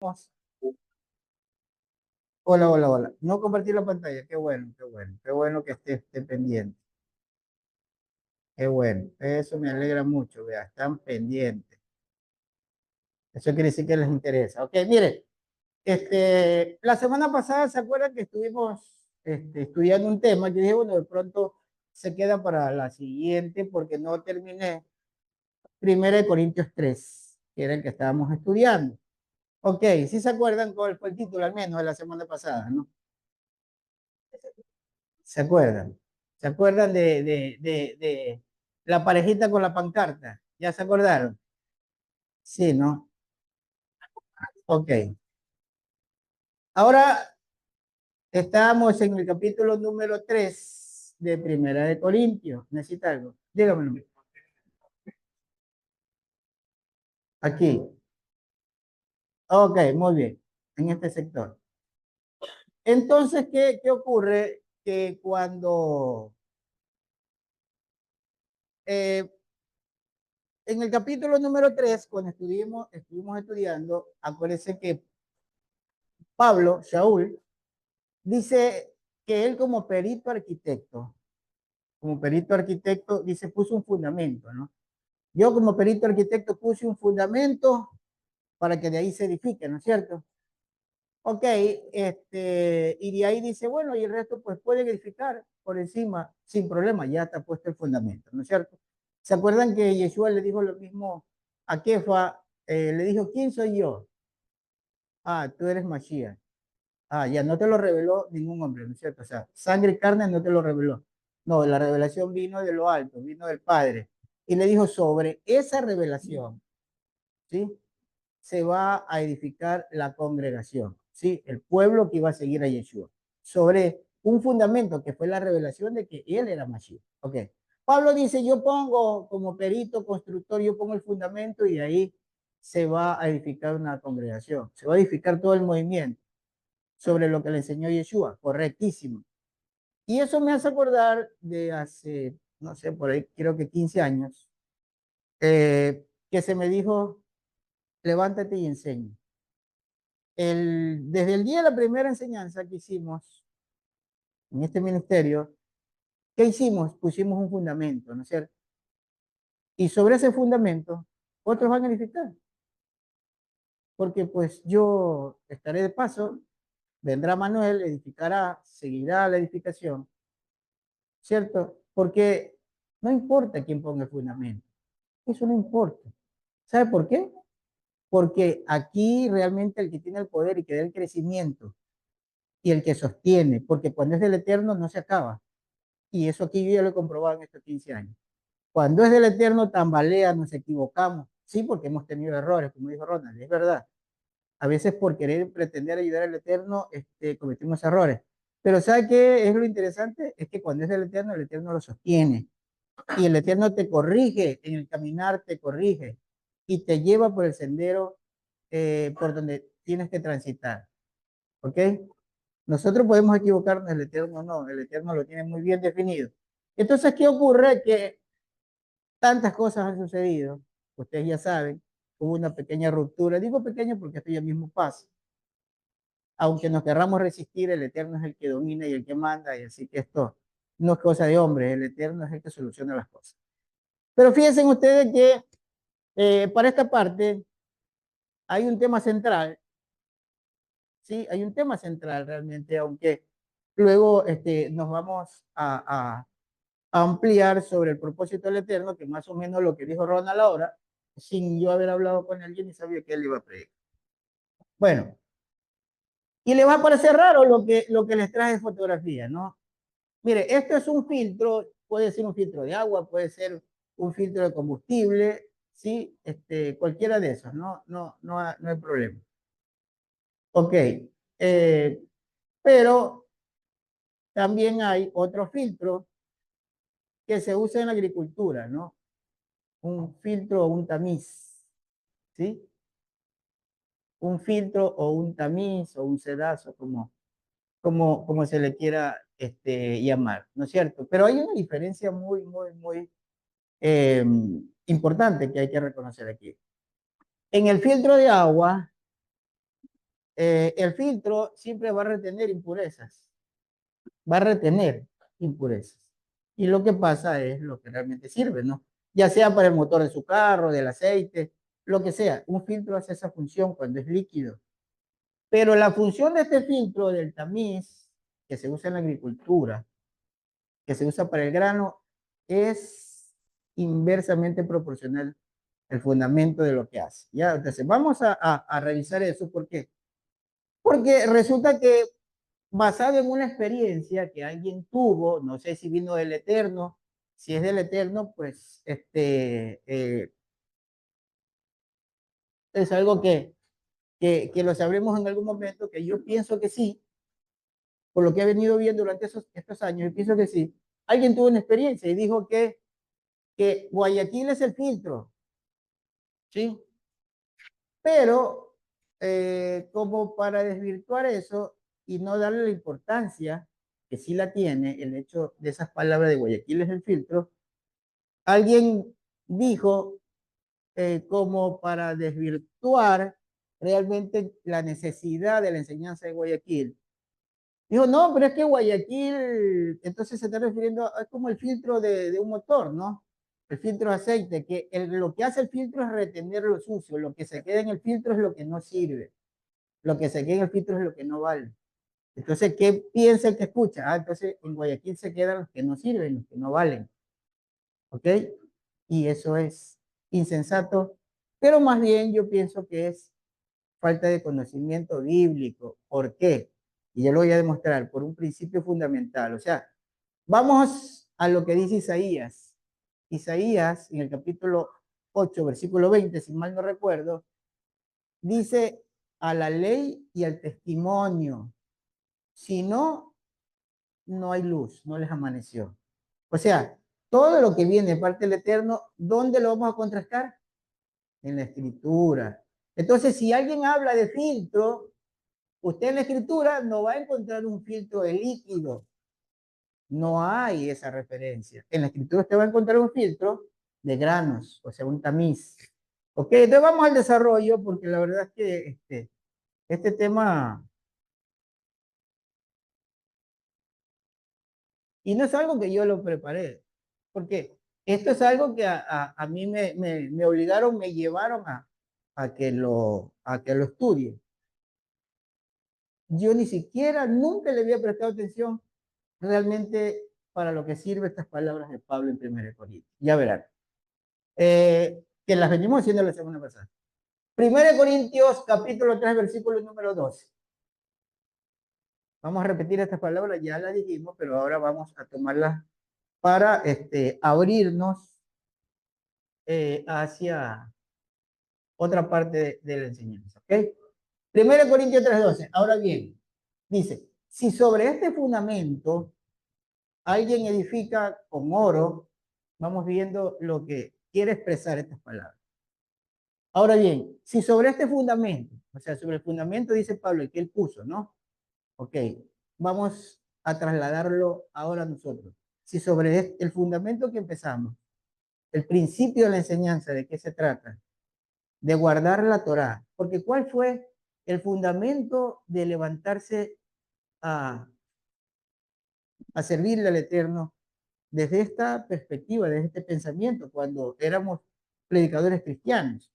Hola, hola, hola. No compartir la pantalla. Qué bueno, qué bueno. Qué bueno que esté pendiente. Qué bueno. Eso me alegra mucho. Vea, están pendientes. Eso quiere decir que les interesa. Ok, mire, la semana pasada se acuerdan que estuvimos estudiando un tema que dije, bueno, de pronto se queda para la siguiente porque no terminé 1 Corintios 3, que era el que estábamos estudiando. Ok, sí se acuerdan cuál fue el título al menos de la semana pasada, ¿no? ¿Se acuerdan? ¿Se acuerdan de la parejita con la pancarta? ¿Ya se acordaron? Sí, ¿no? Ok. Ahora estamos en el capítulo número 3 de Primera de Corintios. ¿Necesita algo? Dígamelo. Aquí. Ok, muy bien. En este sector. Entonces, ¿qué ocurre? Que cuando eh, en el capítulo número 3 cuando estuvimos estudiando, acuérdense que Pablo, Saúl, dice que él como perito arquitecto, dice, puso un fundamento, ¿no? Yo como perito arquitecto puse un fundamento para que de ahí se edifique, ¿no es cierto? Ok, y de ahí dice, bueno, y el resto pues pueden edificar por encima sin problema, ya está puesto el fundamento, ¿no es cierto? ¿Se acuerdan que Yeshua le dijo lo mismo a Kefa? Le dijo, ¿quién soy yo? Ah, tú eres Mashiach. Ah, ya no te lo reveló ningún hombre, ¿no es cierto? O sea, sangre y carne no te lo reveló. No, la revelación vino de lo alto, vino del Padre. Y le dijo, sobre esa revelación, ¿sí? Se va a edificar la congregación, ¿sí? El pueblo que iba a seguir a Yeshua. Sobre un fundamento que fue la revelación de que él era Mashiach. Ok. Pablo dice, yo pongo como perito constructor, yo pongo el fundamento y de ahí se va a edificar una congregación. Se va a edificar todo el movimiento sobre lo que le enseñó Yeshua, correctísimo. Y eso me hace acordar de hace, no sé, por ahí creo que 15 años, que se me dijo, levántate y enseña. Desde el día de la primera enseñanza que hicimos en este ministerio, ¿qué hicimos? Pusimos un fundamento, ¿no es cierto? Y sobre ese fundamento, otros van a edificar, porque pues yo estaré de paso, vendrá Manuel, edificará, seguirá la edificación, ¿cierto? Porque no importa quién ponga el fundamento, eso no importa. ¿Sabe por qué? Porque aquí realmente el que tiene el poder y que da el crecimiento y el que sostiene, porque cuando es del Eterno no se acaba. Y eso aquí yo ya lo he comprobado en estos 15 años. Cuando es del Eterno tambalea, nos equivocamos. Sí, porque hemos tenido errores, como dijo Ronald, es verdad. A veces por querer pretender ayudar al Eterno, cometimos errores. Pero ¿sabe qué es lo interesante? Es que cuando es del Eterno, el Eterno lo sostiene. Y el Eterno te corrige, en el caminar te corrige y te lleva por el sendero por donde tienes que transitar. ¿Ok? Nosotros podemos equivocarnos, el Eterno no, el Eterno lo tiene muy bien definido. Entonces, ¿qué ocurre? Que tantas cosas han sucedido, ustedes ya saben, hubo una pequeña ruptura, digo pequeña porque esto ya mismo pasa. Aunque nos querramos resistir, el Eterno es el que domina y el que manda, y así que esto no es cosa de hombre, el Eterno es el que soluciona las cosas. Pero fíjense ustedes que para esta parte hay un tema central, ¿sí? Hay un tema central realmente, aunque luego nos vamos a ampliar sobre el propósito del Eterno, que más o menos lo que dijo Ronald ahora, sin yo haber hablado con alguien y sabía que él iba a predicar. Bueno, y le va a parecer raro lo que les traje fotografía, ¿no? Mire, esto es un filtro, puede ser un filtro de agua, puede ser un filtro de combustible, ¿sí? Cualquiera de esos, no hay problema. Ok, pero también hay otro filtro que se usa en la agricultura, ¿no? Un filtro o un tamiz, ¿sí? Un filtro o un tamiz o un sedazo, como se le quiera llamar, ¿no es cierto? Pero hay una diferencia muy, muy, muy eh, importante que hay que reconocer aquí. En el filtro de agua, el filtro siempre va a retener impurezas, va a retener impurezas. Y lo que pasa es lo que realmente sirve, ¿no? Ya sea para el motor de su carro, del aceite, lo que sea. Un filtro hace esa función cuando es líquido. Pero la función de este filtro, del tamiz, que se usa en la agricultura, que se usa para el grano, es inversamente proporcional al fundamento de lo que hace. ¿Ya? Entonces, vamos a revisar eso. ¿Por qué? Porque resulta que basado en una experiencia que alguien tuvo, no sé si vino del Eterno, si es del Eterno, pues es algo que lo sabremos en algún momento, que yo pienso que sí, por lo que he venido viendo durante estos años, yo pienso que sí. Alguien tuvo una experiencia y dijo que Guayaquil es el filtro, ¿sí? Pero como para desvirtuar eso y no darle la importancia que sí la tiene, el hecho de esas palabras de Guayaquil es el filtro, alguien dijo como para desvirtuar realmente la necesidad de la enseñanza de Guayaquil. Dijo, no, pero es que Guayaquil, entonces se está refiriendo a como el filtro de un motor, ¿no? El filtro de aceite, que lo que hace el filtro es retener lo sucio, lo que se queda en el filtro es lo que no sirve, lo que se queda en el filtro es lo que no vale. Entonces, ¿qué piensa el que escucha? Ah, entonces en Guayaquil se quedan los que no sirven, los que no valen, ¿ok? Y eso es insensato, pero más bien yo pienso que es falta de conocimiento bíblico. ¿Por qué? Y yo lo voy a demostrar por un principio fundamental. O sea, vamos a lo que dice Isaías. Isaías, en el capítulo 8, versículo 20, si mal no recuerdo, dice a la ley y al testimonio. Si no, no hay luz, no les amaneció. O sea, todo lo que viene de parte del Eterno, ¿dónde lo vamos a contrastar? En la escritura. Entonces, si alguien habla de filtro, usted en la escritura no va a encontrar un filtro de líquido. No hay esa referencia. En la escritura usted va a encontrar un filtro de granos, o sea, un tamiz. Ok, entonces vamos al desarrollo, porque la verdad es que este tema, y no es algo que yo lo preparé, porque esto es algo que a mí me obligaron, me llevaron a que lo estudie. Yo ni siquiera, nunca le había prestado atención realmente para lo que sirve estas palabras de Pablo en 1 Corintios. Ya verán. Que las venimos haciendo la semana pasada. 1 Corintios capítulo 3 versículo número 12. Vamos a repetir estas palabras, ya las dijimos, pero ahora vamos a tomarlas para abrirnos hacia otra parte de la enseñanza. ¿Ok? 1 Corintios 3:12. Ahora bien, dice, si sobre este fundamento alguien edifica con oro, vamos viendo lo que quiere expresar estas palabras. Ahora bien, si sobre este fundamento, o sea, sobre el fundamento dice Pablo, el que él puso, ¿no? Ok, vamos a trasladarlo ahora a nosotros. Si sobre el fundamento que empezamos, el principio de la enseñanza, ¿de qué se trata? De guardar la Torá. Porque ¿cuál fue el fundamento de levantarse a, a servirle al Eterno desde esta perspectiva, desde este pensamiento, cuando éramos predicadores cristianos?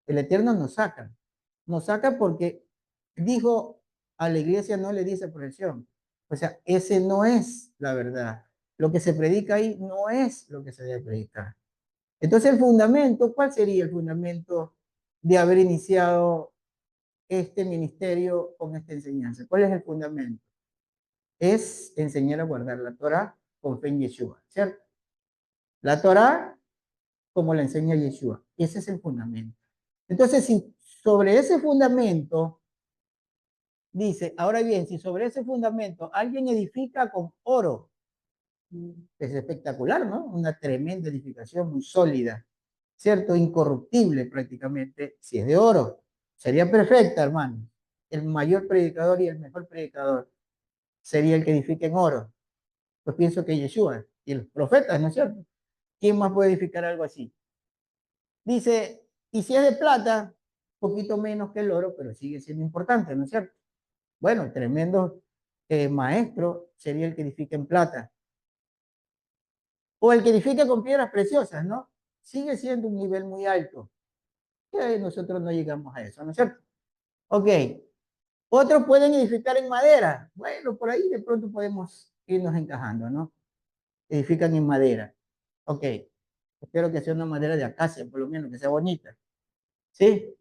El Eterno nos saca porque dijo a la iglesia no le dice profesión. O sea, ese no es la verdad. Lo que se predica ahí no es lo que se debe predicar. Entonces el fundamento, ¿cuál sería el fundamento de haber iniciado este ministerio con esta enseñanza? ¿Cuál es el fundamento? Es enseñar a guardar la Torah con fe en Yeshua, ¿cierto? La Torah como la enseña Yeshua. Ese es el fundamento. Entonces, si sobre ese fundamento dice, ahora bien, si sobre ese fundamento alguien edifica con oro, es espectacular, ¿no? Una tremenda edificación, muy sólida, ¿cierto? Incorruptible prácticamente, si es de oro. Sería perfecta, hermano. El mayor predicador y el mejor predicador sería el que edifique en oro. Pues pienso que Yeshua y los profetas, ¿no es cierto? ¿Quién más puede edificar algo así? Dice, y si es de plata, poquito menos que el oro, pero sigue siendo importante, ¿no es cierto? Bueno, tremendo maestro sería el que edifica en plata. O el que edifica con piedras preciosas, ¿no? Sigue siendo un nivel muy alto. Que nosotros no llegamos a eso, ¿no es cierto? Ok. Otros pueden edificar en madera. Bueno, por ahí de pronto podemos irnos encajando, ¿no? Edifican en madera. Ok. Espero que sea una madera de acacia, por lo menos, que sea bonita. ¿Sí?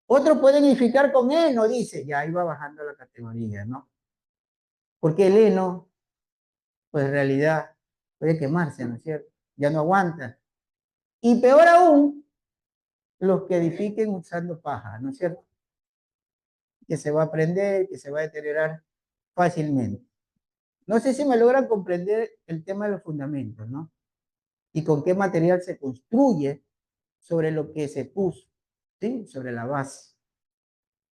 Otros pueden edificar con heno, dice. Ya iba bajando la categoría, ¿no? Porque el heno, pues en realidad puede quemarse, ¿no es cierto? Ya no aguanta. Y peor aún, los que edifiquen usando paja, ¿no es cierto? Que se va a prender, que se va a deteriorar fácilmente. No sé si me logran comprender el tema de los fundamentos, ¿no? Y con qué material se construye sobre lo que se puso, ¿sí? Sobre la base.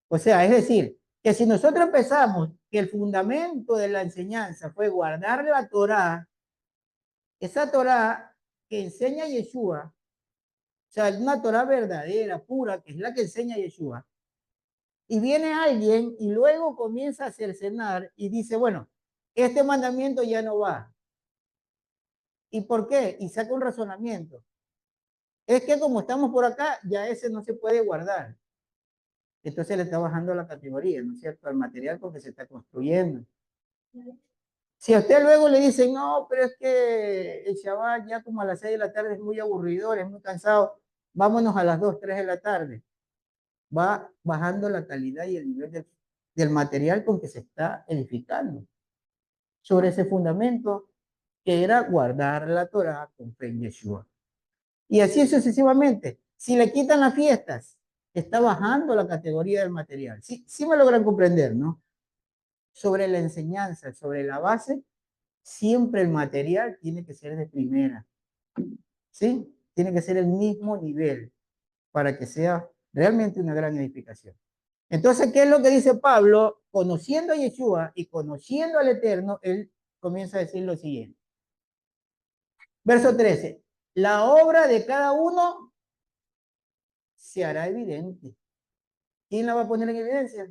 O sea, es decir, que si nosotros pensamos que el fundamento de la enseñanza fue guardar la Torá, esa Torá que enseña Yeshua, o sea, una Torá verdadera, pura, que es la que enseña Yeshua, y viene alguien y luego comienza a cercenar y dice, bueno, este mandamiento ya no va. ¿Y por qué? Y saca un razonamiento. Es que como estamos por acá, ya ese no se puede guardar. Entonces le está bajando la categoría, ¿no es cierto? Al material con que se está construyendo. Si a usted luego le dicen, no, pero es que el Shabbat ya como a las 6 de la tarde es muy aburridor, es muy cansado, vámonos a las 2, 3 de la tarde. Va bajando la calidad y el nivel del material con que se está edificando. Sobre ese fundamento que era guardar la Torah con fe en Yeshua. Y así sucesivamente. Si le quitan las fiestas, está bajando la categoría del material. Sí, sí me logran comprender, ¿no? Sobre la enseñanza, sobre la base, siempre el material tiene que ser de primera. ¿Sí? Tiene que ser el mismo nivel para que sea realmente una gran edificación. Entonces, ¿qué es lo que dice Pablo? Conociendo a Yeshua y conociendo al Eterno, él comienza a decir lo siguiente. Verso 13. La obra de cada uno se hará evidente. ¿Quién la va a poner en evidencia?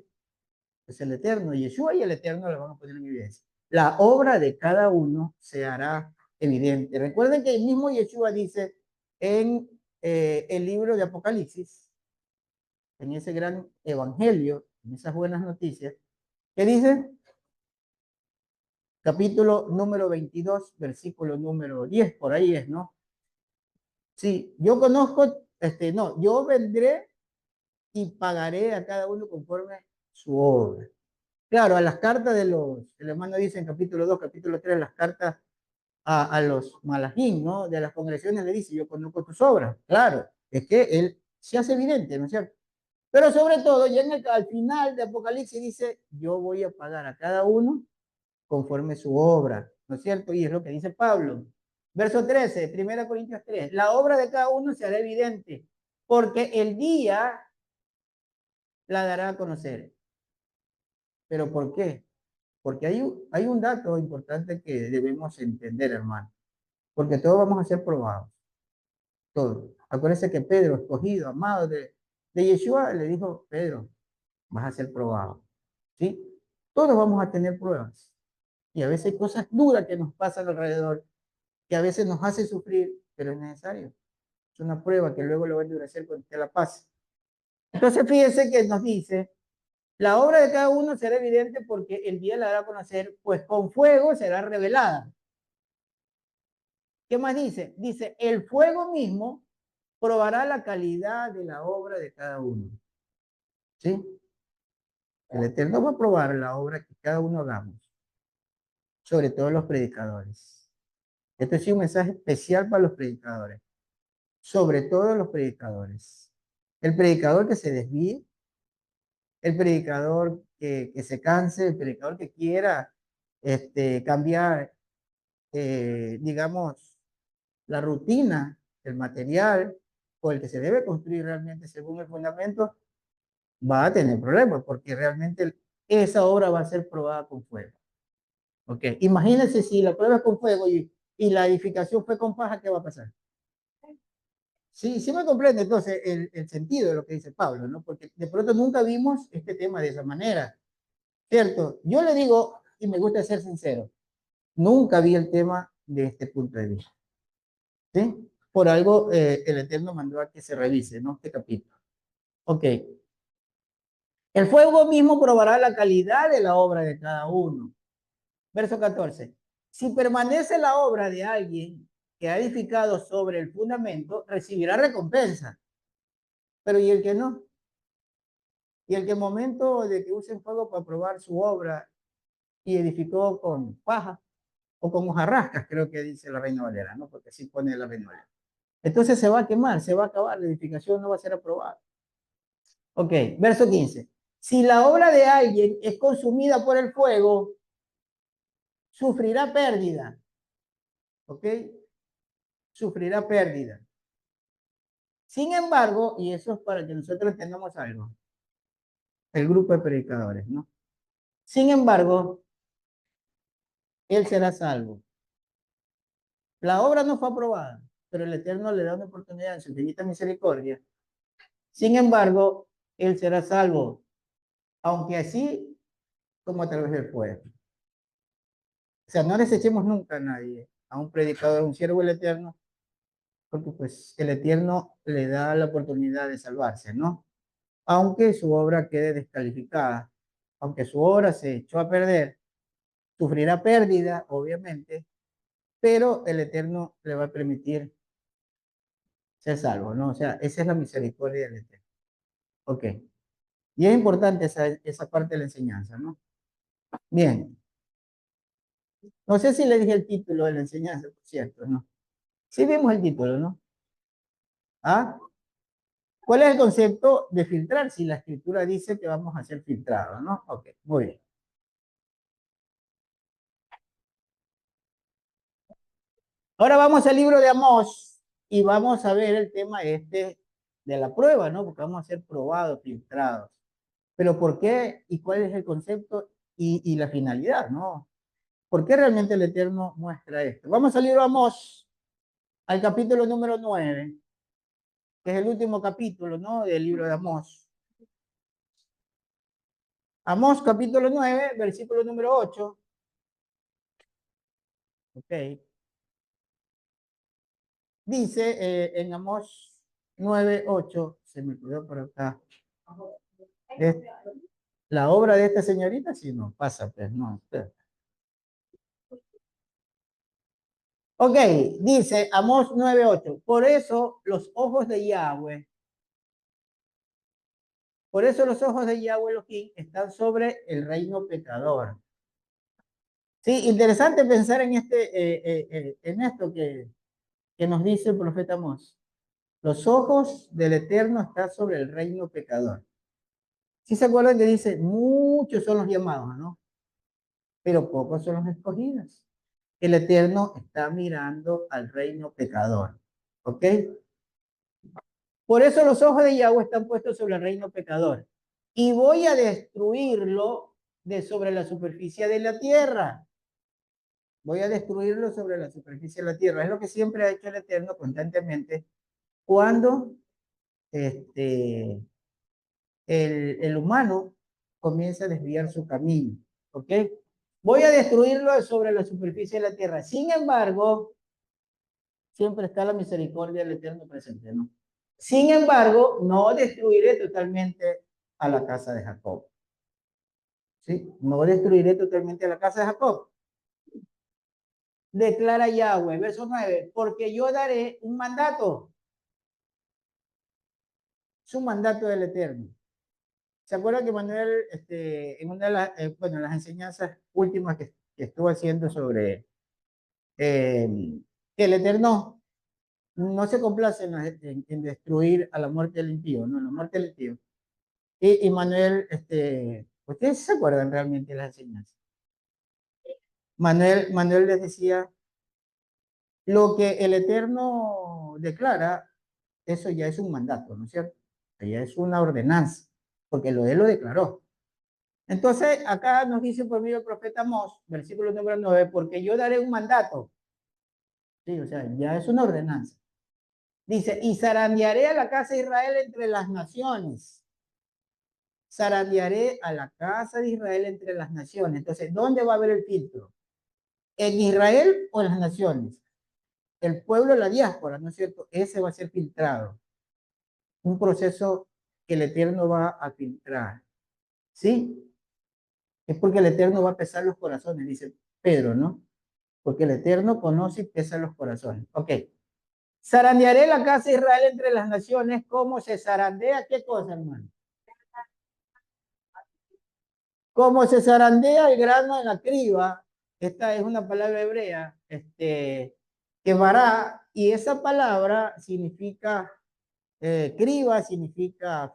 Pues el Eterno. Yeshua y el Eterno la van a poner en evidencia. La obra de cada uno se hará evidente. Recuerden que el mismo Yeshua dice en el libro de Apocalipsis, en ese gran evangelio, en esas buenas noticias, que dice, capítulo número 22, versículo número 10, por ahí es, ¿no? Sí, yo conozco, no, yo vendré y pagaré a cada uno conforme su obra. Claro, a las cartas de el hermano dice en capítulo 2, capítulo 3, las cartas a los malajín, ¿no? De las congregaciones le dice, yo conozco tus obras. Claro, es que él se hace evidente, ¿no es cierto? Pero sobre todo, ya al final de Apocalipsis dice, yo voy a pagar a cada uno conforme su obra, ¿no es cierto? Y es lo que dice Pablo. Verso 13, 1 Corintios 3, la obra de cada uno se hará evidente, porque el día la dará a conocer. ¿Pero por qué? Porque hay un dato importante que debemos entender, hermano. Porque todos vamos a ser probados. Todos. Acuérdense que Pedro, escogido, amado de Yeshua, le dijo, Pedro, vas a ser probado. ¿Sí? Todos vamos a tener pruebas. Y a veces hay cosas duras que nos pasan alrededor, que a veces nos hace sufrir, pero es necesario. Es una prueba que luego lo va a endurecer cuando esté la paz. Entonces, fíjense que nos dice, la obra de cada uno será evidente porque el día la dará a conocer, pues con fuego será revelada. ¿Qué más dice? Dice, el fuego mismo probará la calidad de la obra de cada uno. ¿Sí? El Eterno va a probar la obra que cada uno hagamos, sobre todo los predicadores. Este es un mensaje especial para los predicadores, sobre todo los predicadores. El predicador que se desvíe, el predicador que se canse, el predicador que quiera cambiar, digamos, la rutina, el material, o el que se debe construir realmente según el fundamento, va a tener problemas, porque realmente esa obra va a ser probada con fuego. ¿Ok? Imagínense si la prueba es con fuego y la edificación fue con paja, ¿qué va a pasar? Sí, sí me comprende entonces el sentido de lo que dice Pablo, ¿no? Porque de pronto nunca vimos este tema de esa manera, ¿cierto? Yo le digo, y me gusta ser sincero, nunca vi el tema de este punto de vista, ¿sí? Por algo el Eterno mandó a que se revise, ¿no? Este capítulo. Ok. El fuego mismo probará la calidad de la obra de cada uno. Verso 14. Si permanece la obra de alguien que ha edificado sobre el fundamento, recibirá recompensa. Pero ¿y el que no? Y el que en momento de que usen fuego para probar su obra y edificó con paja o con hojarrascas, creo que dice la Reina Valera, ¿no? Porque así pone la Reina Valera. Entonces se va a quemar, se va a acabar, la edificación no va a ser aprobada. Ok, verso 15. Si la obra de alguien es consumida por el fuego, sufrirá pérdida. ¿Ok? Sufrirá pérdida. Sin embargo, y eso es para que nosotros entendamos algo, el grupo de predicadores, ¿no? Sin embargo, él será salvo. La obra no fue aprobada, pero el Eterno le da una oportunidad en su infinita misericordia. Sin embargo, él será salvo, aunque así como a través del fuego. O sea, no desechemos nunca a nadie, a un predicador, a un siervo del Eterno, porque pues el Eterno le da la oportunidad de salvarse, ¿no? Aunque su obra quede descalificada, aunque su obra se echó a perder, sufrirá pérdida, obviamente, pero el Eterno le va a permitir ser salvo, ¿no? O sea, esa es la misericordia del Eterno. Ok. Y es importante esa parte de la enseñanza, ¿no? Bien. No sé si le dije el título de la enseñanza, por cierto, ¿no? Sí vimos el título, ¿no? ¿Ah? ¿Cuál es el concepto de filtrar? Si la escritura dice que vamos a ser filtrados, ¿no? Ok, muy bien. Ahora vamos al libro de Amós y vamos a ver el tema este de la prueba, ¿no? Porque vamos a ser probados, filtrados. Pero ¿por qué y cuál es el concepto y la finalidad, ¿no? ¿Por qué realmente el Eterno muestra esto? Vamos al libro de Amós, al capítulo número 9, que es el último capítulo, ¿no? Del libro de Amós. Amós capítulo 9, versículo número 8. Ok. Dice en Amós 9, 8, se me quedó por acá. Es la obra de esta señorita, si no, pasa, pues no. Ok, dice Amós 9, 8. Por eso los ojos de Yahweh, por eso los ojos de Yahweh Elohim están sobre el reino pecador. Sí, interesante pensar en en esto que nos dice el profeta Amós. Los ojos del Eterno están sobre el reino pecador. Si se acuerdan que dice, muchos son los llamados, ¿no? Pero pocos son los escogidos. El Eterno está mirando al reino pecador. ¿Ok? Por eso los ojos de Yahweh están puestos sobre el reino pecador. Y voy a destruirlo de sobre la superficie de la tierra. Voy a destruirlo sobre la superficie de la tierra. Es lo que siempre ha hecho el Eterno constantemente cuando este, el humano comienza a desviar su camino. ¿Ok? Voy a destruirlo sobre la superficie de la tierra. Sin embargo, siempre está la misericordia del Eterno presente, ¿no? Sin embargo, no destruiré totalmente a la casa de Jacob. ¿Sí? No destruiré totalmente a la casa de Jacob. Declara Yahweh, verso 9, porque yo daré un mandato. Es un mandato del Eterno. ¿Se acuerda que Manuel, en una de bueno, las enseñanzas últimas que estuvo haciendo sobre que el Eterno no se complace en destruir a la muerte del impío, no, la muerte del impío? Y Manuel, ¿ustedes se acuerdan realmente de las enseñanzas? Manuel les decía, lo que el Eterno declara, eso ya es un mandato, ¿no es cierto? Ya es una ordenanza, porque él lo declaró. Entonces, acá nos dice por medio del profeta Amós, versículo número 9, porque yo daré un mandato. Sí, o sea, ya es una ordenanza. Dice, y zarandearé a la casa de Israel entre las naciones. Zarandearé a la casa de Israel entre las naciones. Entonces, ¿dónde va a haber el filtro? ¿En Israel o en las naciones? El pueblo, la diáspora, ¿no es cierto? Ese va a ser filtrado. Un proceso que el Eterno va a filtrar. ¿Sí? Es porque el Eterno va a pesar los corazones, dice Pedro, ¿no? Porque el Eterno conoce y pesa los corazones. Ok. Zarandearé la casa de Israel entre las naciones. ¿Cómo se zarandea? ¿Qué cosa, hermano? Como se zarandea el grano en la criba, esta es una palabra hebrea, que vará, y esa palabra significa criba, significa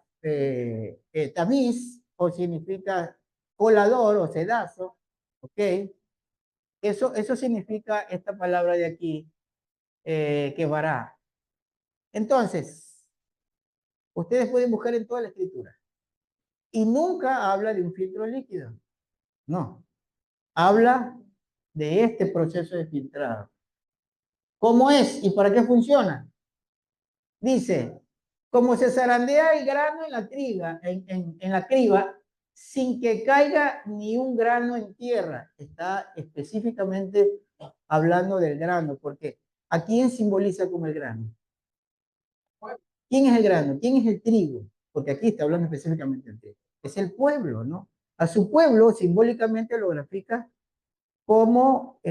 tamiz, o significa colador o sedazo, ¿ok? Eso significa esta palabra de aquí, que vará. Entonces, ustedes pueden buscar en toda la escritura, y nunca habla de un filtro líquido, no. Habla de este proceso de filtrado. ¿Cómo es y para qué funciona? Dice, como se zarandea el grano en la triga, en la criba, sin que caiga ni un grano en tierra. Está específicamente hablando del grano, porque ¿a quién simboliza como el grano? ¿Quién es el grano? ¿Quién es el trigo? Porque aquí está hablando específicamente del trigo. Es el pueblo, ¿no? A su pueblo simbólicamente lo grafica como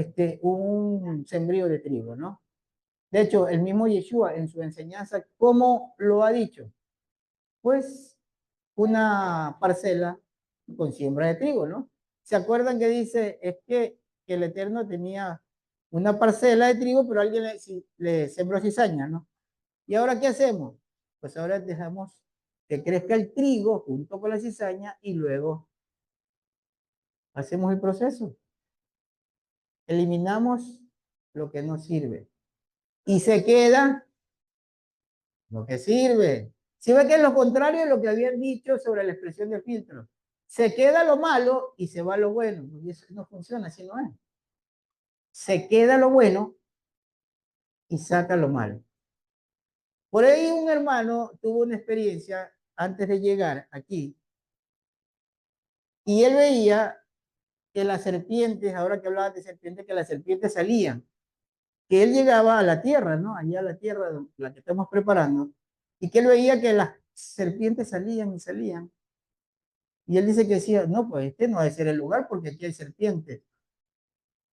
un sembrío de trigo, ¿no? De hecho, el mismo Yeshua en su enseñanza, ¿cómo lo ha dicho? Pues una parcela con siembra de trigo, ¿no? ¿Se acuerdan que dice, es que el Eterno tenía una parcela de trigo, pero alguien le sembró cizaña, ¿no? ¿Y ahora qué hacemos? Pues ahora dejamos que crezca el trigo junto con la cizaña y luego hacemos el proceso. Eliminamos lo que no sirve y se queda lo que sirve. Si ve que es lo contrario de lo que habían dicho sobre la expresión de filtro. Se queda lo malo y se va lo bueno. Y eso no funciona, así no es. Se queda lo bueno y saca lo malo. Por ahí un hermano tuvo una experiencia antes de llegar aquí y él veía que las serpientes, ahora que hablaba de serpientes, que las serpientes salían, que él llegaba a la tierra, ¿no? Allá a la tierra, la que estamos preparando, y que él veía que las serpientes salían y salían. Y él dice que decía, no, pues este no debe ser el lugar porque aquí hay serpientes.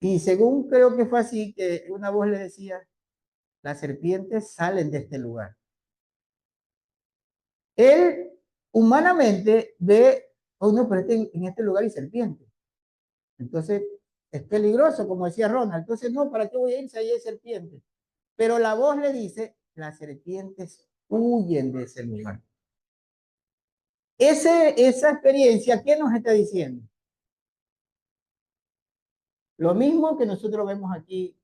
Y según creo que fue así, que una voz le decía, las serpientes salen de este lugar. Él humanamente ve, oh no, pero en este lugar hay serpientes. Entonces es peligroso, como decía Ronald. Entonces, no, ¿para qué voy a ir si ahí hay serpientes? Pero la voz le dice, las serpientes huyen de ese lugar. Esa experiencia, ¿qué nos está diciendo? Lo mismo que nosotros vemos aquí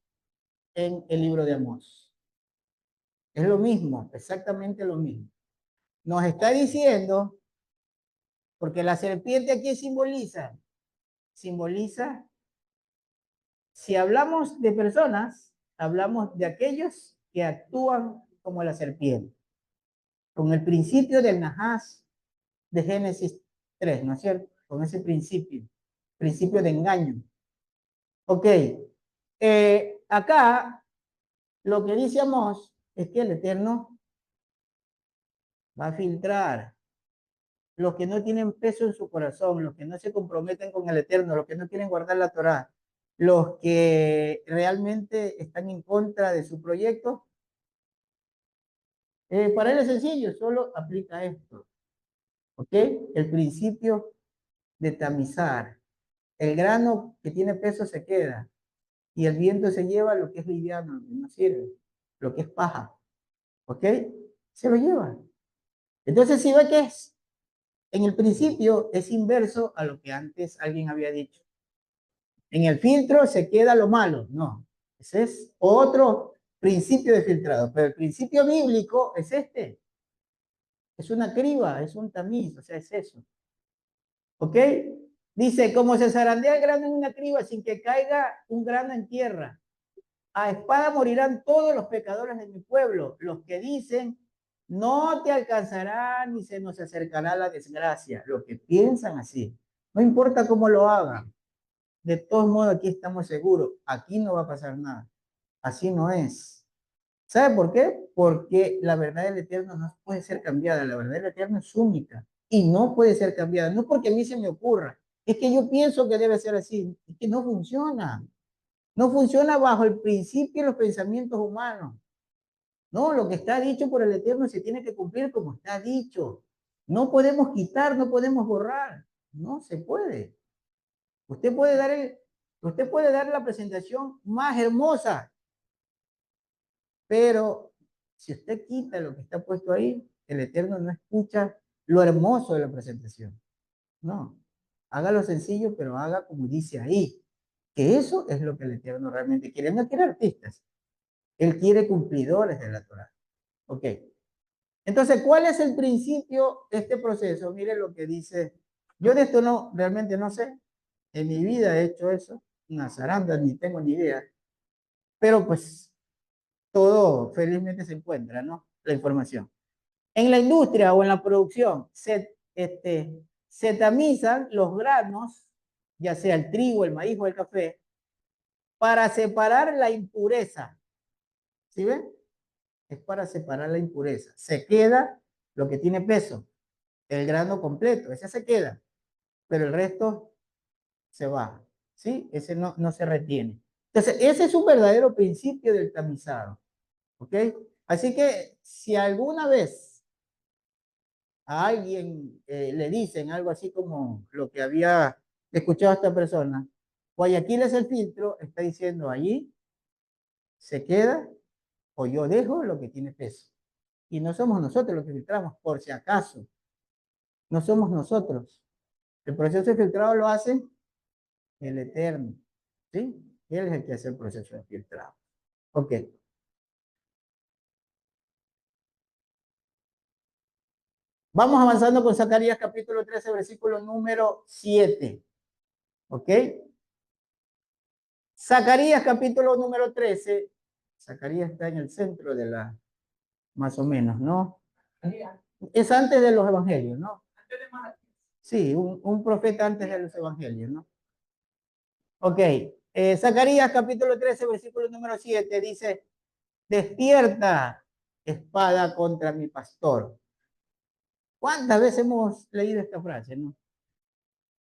en el libro de Amós. Es lo mismo, exactamente lo mismo. Nos está diciendo, porque la serpiente aquí simboliza, si hablamos de personas, hablamos de aquellos que actúan como la serpiente, con el principio del Najás de Génesis 3, ¿no es cierto? Con ese principio de engaño. Ok, acá lo que dice Amós es que el Eterno va a filtrar los que no tienen peso en su corazón, los que no se comprometen con el Eterno, los que no quieren guardar la Torá, los que realmente están en contra de su proyecto. Para él es sencillo, solo aplica esto, ¿ok? El principio de tamizar. El grano que tiene peso se queda y el viento se lleva lo que es liviano, lo que no sirve, lo que es paja, ¿ok? Se lo lleva. Entonces, si ve que es, en el principio es inverso a lo que antes alguien había dicho. En el filtro se queda lo malo. No, ese es otro principio de filtrado. Pero el principio bíblico es este. Es una criba, es un tamiz, o sea, es eso. ¿Ok? Dice, como se zarandea el grano en una criba sin que caiga un grano en tierra. a espada morirán todos los pecadores de mi pueblo, los que dicen, no te alcanzará ni se nos acercará la desgracia, los que piensan así. No importa cómo lo hagan, de todos modos aquí estamos seguros, aquí no va a pasar nada. Así no es. ¿Sabe por qué? Porque la verdad del Eterno no puede ser cambiada, la verdad del Eterno es única y no puede ser cambiada, no porque a mí se me ocurra, es que yo pienso que debe ser así, es que no funciona. No funciona bajo el principio de los pensamientos humanos. No, lo que está dicho por el Eterno se tiene que cumplir como está dicho. No podemos quitar, no podemos borrar. No se puede. Usted puede dar usted puede dar la presentación más hermosa, pero si usted quita lo que está puesto ahí, el Eterno no escucha lo hermoso de la presentación. No. Hágalo sencillo, pero haga como dice ahí. Que eso es lo que el Eterno realmente quiere. No quiere artistas. Él quiere cumplidores de la Torah. Ok. Entonces, ¿cuál es el principio de este proceso? Mire lo que dice. Yo de esto no, realmente no sé. En mi vida he hecho eso. Una zaranda, ni tengo ni idea. Pero pues todo felizmente se encuentra, ¿no? La información. En la industria o en la producción se tamizan los granos, ya sea el trigo, el maíz o el café, para separar la impureza. ¿Sí ven? Es para separar la impureza. Se queda lo que tiene peso, el grano completo, ese se queda, pero el resto se va, ¿sí? Ese no se retiene. Entonces, ese es un verdadero principio del tamizado, ¿ok? Así que si alguna vez a alguien le dicen algo así como lo que había escuchado a esta persona, Guayaquil es el filtro, está diciendo allí se queda o yo dejo lo que tiene peso. Y no somos nosotros los que filtramos, por si acaso. No somos nosotros. El proceso de filtrado lo hace el Eterno. ¿Sí? Él es el que hace el proceso de filtrado. Ok. Vamos avanzando con Zacarías capítulo 13, versículo número 7. ¿Ok? Zacarías capítulo número 13. Zacarías está en el centro de la, más o menos, ¿no? Es antes de los evangelios, ¿no? Sí, un profeta antes de los evangelios, ¿no? Ok. Zacarías capítulo 13, versículo número 7 dice, despierta, espada contra mi pastor. ¿Cuántas veces hemos leído esta frase, no?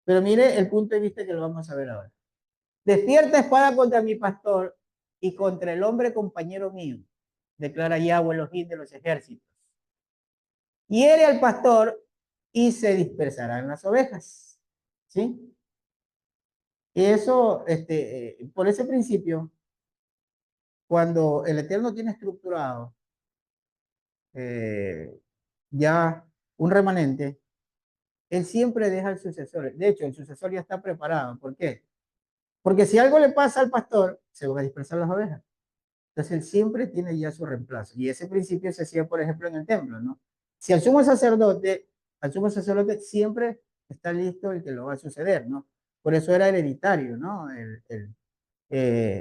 Pero mire el punto de vista que lo vamos a ver ahora. Despierta, espada contra mi pastor y contra el hombre compañero mío, declara Yahweh Elohim de los ejércitos. Hiere al pastor y se dispersarán las ovejas. ¿Sí? Y eso, por ese principio, cuando el Eterno tiene estructurado eh, ya un remanente, él siempre deja al sucesor. De hecho, el sucesor ya está preparado. ¿Por qué? Porque si algo le pasa al pastor, se van a dispersar las ovejas. Entonces, él siempre tiene ya su reemplazo. Y ese principio se hacía, por ejemplo, en el templo, ¿no? Si al sumo sacerdote siempre está listo el que lo va a suceder, ¿no? Por eso era hereditario, ¿no?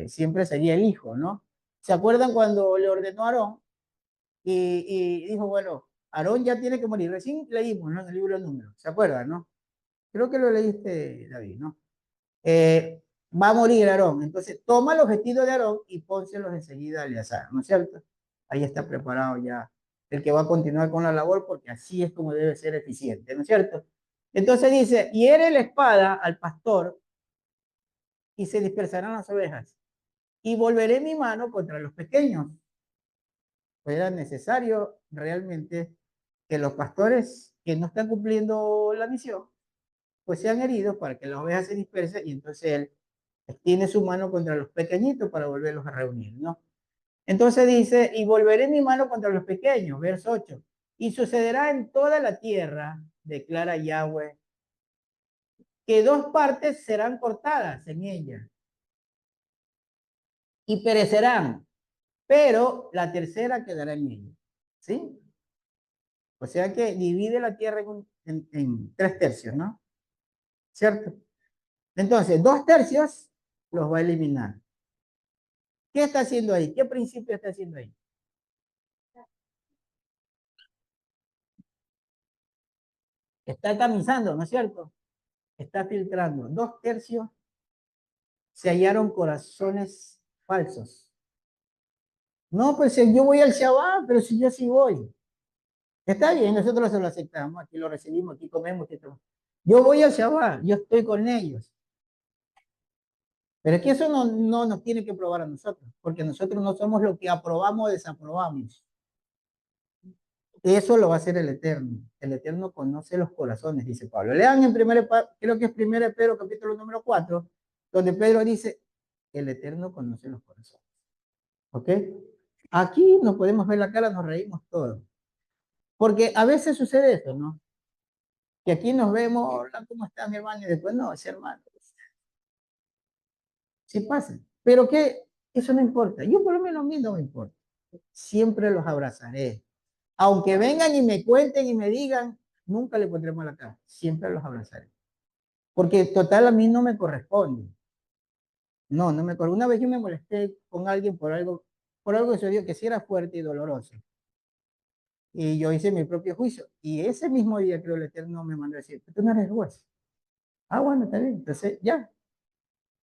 Siempre sería el hijo, ¿no? ¿Se acuerdan cuando le ordenó a Aarón y dijo, bueno, Aarón ya tiene que morir? Recién leímos, ¿no? En el libro de Números, ¿se acuerdan, no? Creo que lo leíste, David, ¿no? Va a morir Aarón. Entonces, toma los vestidos de Aarón y pónselos enseguida a Eleazar, ¿no es cierto? Ahí está preparado ya el que va a continuar con la labor porque así es como debe ser eficiente, ¿no es cierto? Entonces dice, hiere la espada al pastor y se dispersarán las ovejas y volveré mi mano contra los pequeños. Pues era necesario realmente que los pastores que no están cumpliendo la misión, pues sean heridos para que las ovejas se dispersen y entonces él extiende su mano contra los pequeñitos para volverlos a reunir, ¿no? Entonces dice, y volveré mi mano contra los pequeños, verso 8, y sucederá en toda la tierra, declara Yahweh, que dos partes serán cortadas en ella y perecerán, pero la tercera quedará en ella, ¿sí? O sea que divide la tierra en tres tercios, ¿no? ¿Cierto? Entonces, dos tercios los va a eliminar. ¿Qué está haciendo ahí? ¿Qué principio está haciendo ahí? Está tamizando, ¿no es cierto? Está filtrando. 2/3 se hallaron corazones falsos. No, pues yo voy al Shabbat, pero si yo sí voy. Está bien, nosotros se lo aceptamos, aquí lo recibimos, aquí comemos, aquí tomamos. Yo voy al Shabbat, yo estoy con ellos. Pero es que eso no nos tiene que probar a nosotros, porque nosotros no somos lo que aprobamos o desaprobamos. Eso lo va a hacer el Eterno. El Eterno conoce los corazones, dice Pablo. Lean en creo que es 1 Pedro, capítulo número 4, donde Pedro dice, el Eterno conoce los corazones. ¿Ok? Aquí nos podemos ver la cara, nos reímos todos. Porque a veces sucede esto, ¿no? Que aquí nos vemos, hola, ¿cómo estás, mi hermano? Y después, no, ese hermano. Sí pasa. Pero que eso no importa. Yo por lo menos a mí no me importa. Siempre los abrazaré. Aunque vengan y me cuenten y me digan, nunca le pondré mala cara. Siempre los abrazaré. Porque total a mí no me corresponde. No, no me corresponde. Una vez yo me molesté con alguien por algo que se dio que sí era fuerte y doloroso. Y yo hice mi propio juicio. Y ese mismo día creo el Eterno me mandó a decir, tú no eres juez. Ah, bueno, está bien. Entonces, ya,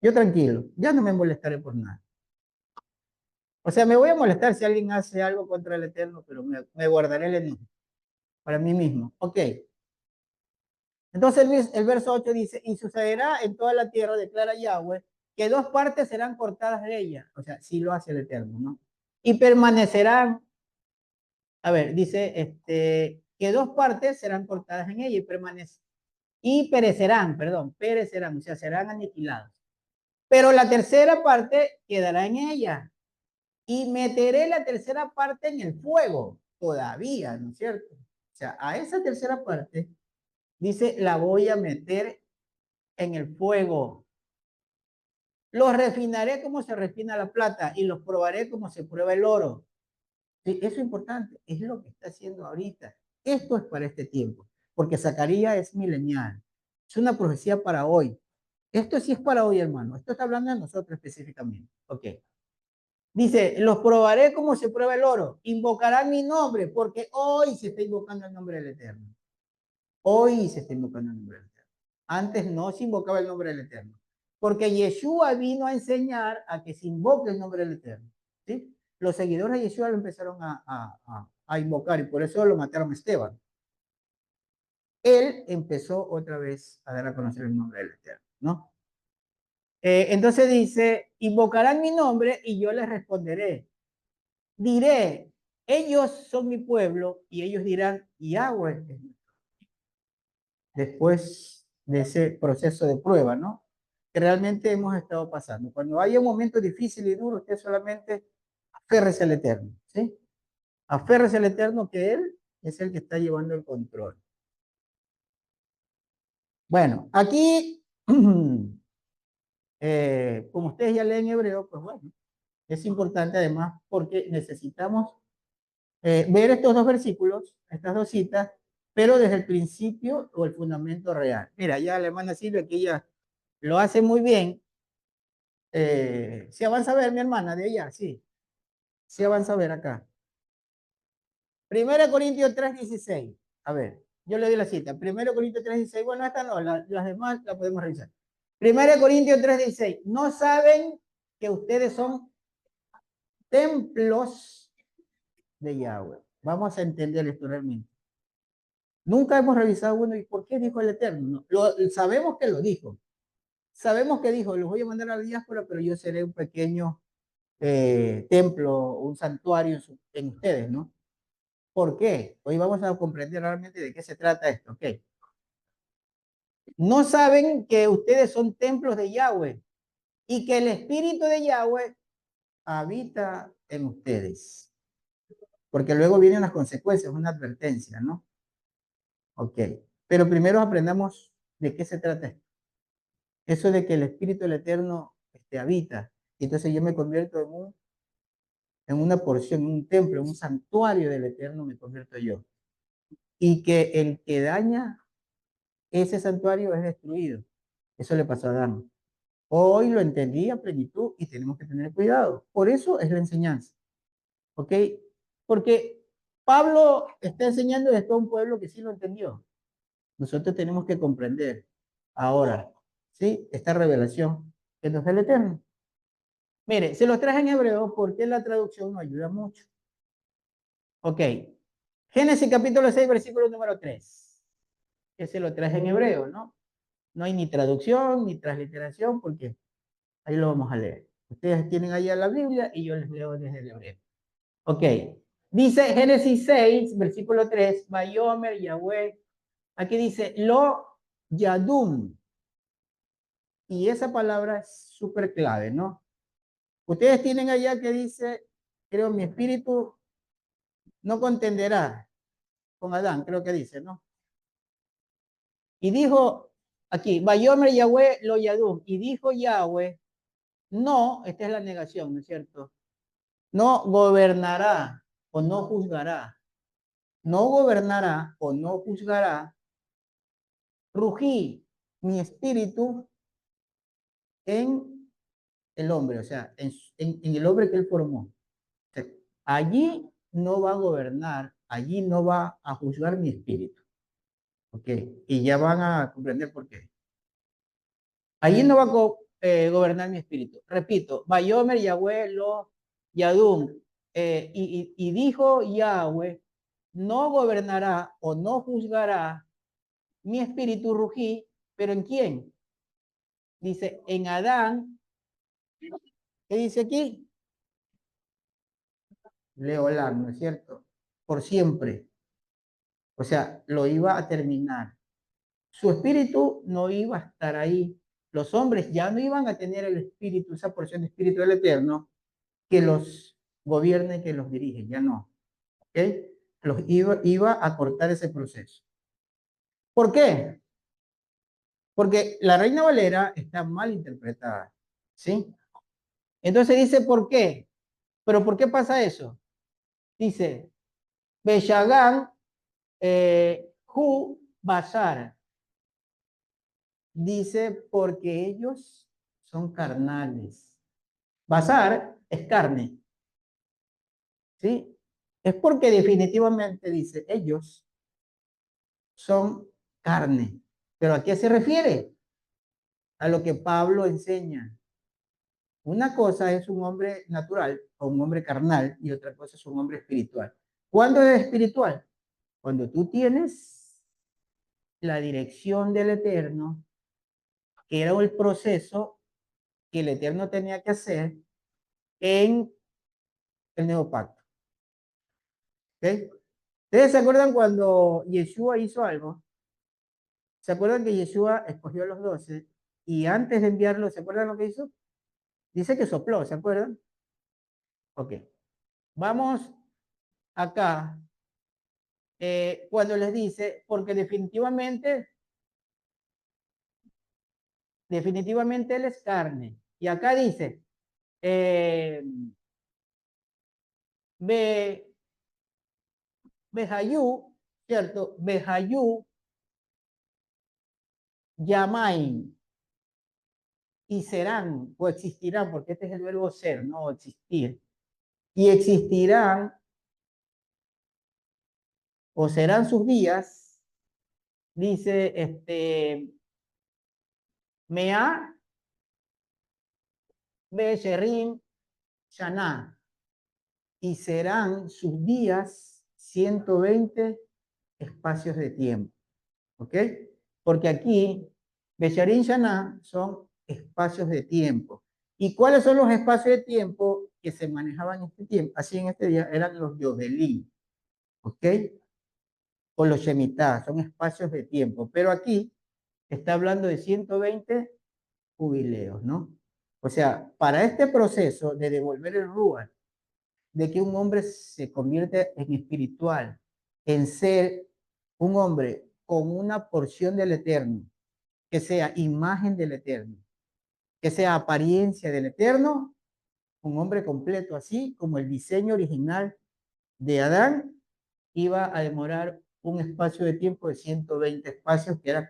yo tranquilo, ya no me molestaré por nada. O sea, me voy a molestar si alguien hace algo contra el Eterno, pero me guardaré el enojo para mí mismo. Ok. Entonces el verso 8 dice, y sucederá en toda la tierra, declara Yahweh, que 2 partes serán cortadas de ella. O sea, sí lo hace el Eterno, ¿no? Y permanecerán, a ver, dice, que 2 partes serán cortadas en ella y perecerán, perdón, perecerán, o sea, serán aniquilados. Pero la tercera parte quedará en ella. Y meteré la tercera parte en el fuego, todavía, ¿no es cierto? O sea, a esa tercera parte, dice, la voy a meter en el fuego. Los refinaré como se refina la plata y los probaré como se prueba el oro. Sí, eso es importante, es lo que está haciendo ahorita. Esto es para este tiempo, porque Zacarías es milenial. Es una profecía para hoy. Esto sí es para hoy, hermano. Esto está hablando de nosotros específicamente. Ok. Dice, los probaré como se prueba el oro. Invocarán mi nombre, porque hoy se está invocando el nombre del Eterno. Hoy se está invocando el nombre del Eterno. Antes no se invocaba el nombre del Eterno. Porque Yeshua vino a enseñar a que se invoque el nombre del Eterno. ¿Sí? Los seguidores de Yeshua lo empezaron a invocar y por eso lo mataron a Esteban. Él empezó otra vez a dar a conocer el nombre del Eterno, ¿no? Entonces dice, invocarán mi nombre y yo les responderé. Diré, ellos son mi pueblo y ellos dirán, Yahweh. Después de ese proceso de prueba, ¿no? Que realmente hemos estado pasando. Cuando haya un momento difícil y duro, usted solamente aférrese al Eterno, ¿sí? Aférrese al Eterno, que Él es el que está llevando el control. Bueno, aquí, como ustedes ya leen hebreo, pues bueno, es importante además porque necesitamos ver estos 2 versículos, estas 2 citas, pero desde el principio o el fundamento real. Mira, ya la hermana Silvia, que ella lo hace muy bien. Si avanza a ver, mi hermana, de ella, sí. Sí avanza a ver acá. 1 Corintios 3:16. A ver, yo le doy la cita. 1 Corintios 3:16. Bueno, esta no, las demás la podemos revisar. 1 Corintios 3:16. No saben que ustedes son templos de Yahweh. Vamos a entender esto realmente. Nunca hemos revisado, bueno, ¿y por qué dijo el Eterno? No, sabemos que lo dijo. Sabemos que dijo, los voy a mandar a la diáspora, pero yo seré un pequeño templo, un santuario en ustedes, ¿no? ¿Por qué? Hoy vamos a comprender realmente de qué se trata esto, ¿ok? No saben que ustedes son templos de Yahweh y que el Espíritu de Yahweh habita en ustedes. Porque luego vienen las consecuencias, una advertencia, ¿no? Ok. Pero primero aprendamos de qué se trata esto. Eso de que el Espíritu del Eterno habita. Y entonces yo me convierto en una porción, en un templo, en un santuario del Eterno me convierto yo. Y que el que daña ese santuario es destruido. Eso le pasó a Adán. Hoy lo entendí a plenitud y tenemos que tener cuidado. Por eso es la enseñanza. ¿Ok? Porque Pablo está enseñando esto a un pueblo que sí lo entendió. Nosotros tenemos que comprender ahora, ¿sí? Esta revelación que nos da el Eterno. Mire, se los traje en hebreo porque la traducción nos ayuda mucho. Ok. Génesis capítulo 6 versículo número 3. Que se lo traje en hebreo, ¿no? No hay ni traducción ni transliteración porque ahí lo vamos a leer. Ustedes tienen allá la Biblia y yo les leo desde el hebreo. Ok. Dice Génesis 6, versículo 3, Bayomer, Yahweh. Aquí dice, Lo Yadum. Y esa palabra es súper clave, ¿no? Ustedes tienen allá que dice, creo, mi espíritu no contenderá con Adán, creo que dice, ¿no? Y dijo, aquí, Bayomer, Yahweh, Lo Yadum. Y dijo Yahweh, no, esta es la negación, ¿no es cierto? No gobernará o no juzgará. No gobernará o no juzgará. Rugí mi espíritu en el hombre, o sea, en el hombre que él formó. O sea, allí no va a gobernar, allí no va a juzgar mi espíritu. ¿Ok? Y ya van a comprender por qué. Allí no va a gobernar mi espíritu. Repito, Bayomer, Yahweh, Lo, Yadum. Y dijo Yahweh, no gobernará o no juzgará mi espíritu rugí, pero ¿en quién? Dice, en Adán. ¿Qué dice aquí? Leolán, ¿no es cierto? Por siempre. O sea, lo iba a terminar. Su espíritu no iba a estar ahí. Los hombres ya no iban a tener el espíritu, esa porción de espíritu del Eterno, que los gobierne, que los dirige. Ya no. ¿Ok? Iba a cortar ese proceso. ¿Por qué? Porque la Reina Valera está mal interpretada. ¿Sí? Entonces dice, ¿por qué? ¿Pero por qué pasa eso? Dice, Beshagán, Hu Basar. Dice, porque ellos son carnales. Basar es carne, ¿sí? Es porque definitivamente dice, ellos son carne. ¿Pero a qué se refiere? A lo que Pablo enseña. Una cosa es un hombre natural o un hombre carnal y otra cosa es un hombre espiritual. ¿Cuándo es espiritual? Cuando tú tienes la dirección del Eterno, que era el proceso que el Eterno tenía que hacer en el nuevo pacto. ¿Okay? ¿Ustedes se acuerdan cuando Yeshua hizo algo? ¿Se acuerdan que Yeshua escogió a los 12 y antes de enviarlos, ¿se acuerdan lo que hizo? Dice que sopló, ¿se acuerdan? Ok. Vamos acá, cuando les dice, porque definitivamente él es carne. Y acá dice, eh, Be, Behayú, ¿cierto? Behayú, Yamain, y serán, o existirán, porque este es el verbo ser, no existir. Y existirán, o serán sus días, dice, Mea, Be'erim, Shana, y serán sus días 120 espacios de tiempo. ¿Ok? Porque aquí, Be'erim, Shana son espacios de tiempo. ¿Y cuáles son los espacios de tiempo que se manejaban en este tiempo? Así en este día eran los Yovelí, ¿ok? O los Shemitah, son espacios de tiempo. Pero aquí está hablando de 120 jubileos, ¿no? O sea, para este proceso de devolver el Ruach, de que un hombre se convierte en espiritual, en ser un hombre con una porción del Eterno, que sea imagen del Eterno, que sea apariencia del Eterno, un hombre completo, así como el diseño original de Adán, iba a demorar un espacio de tiempo de 120 espacios, que eran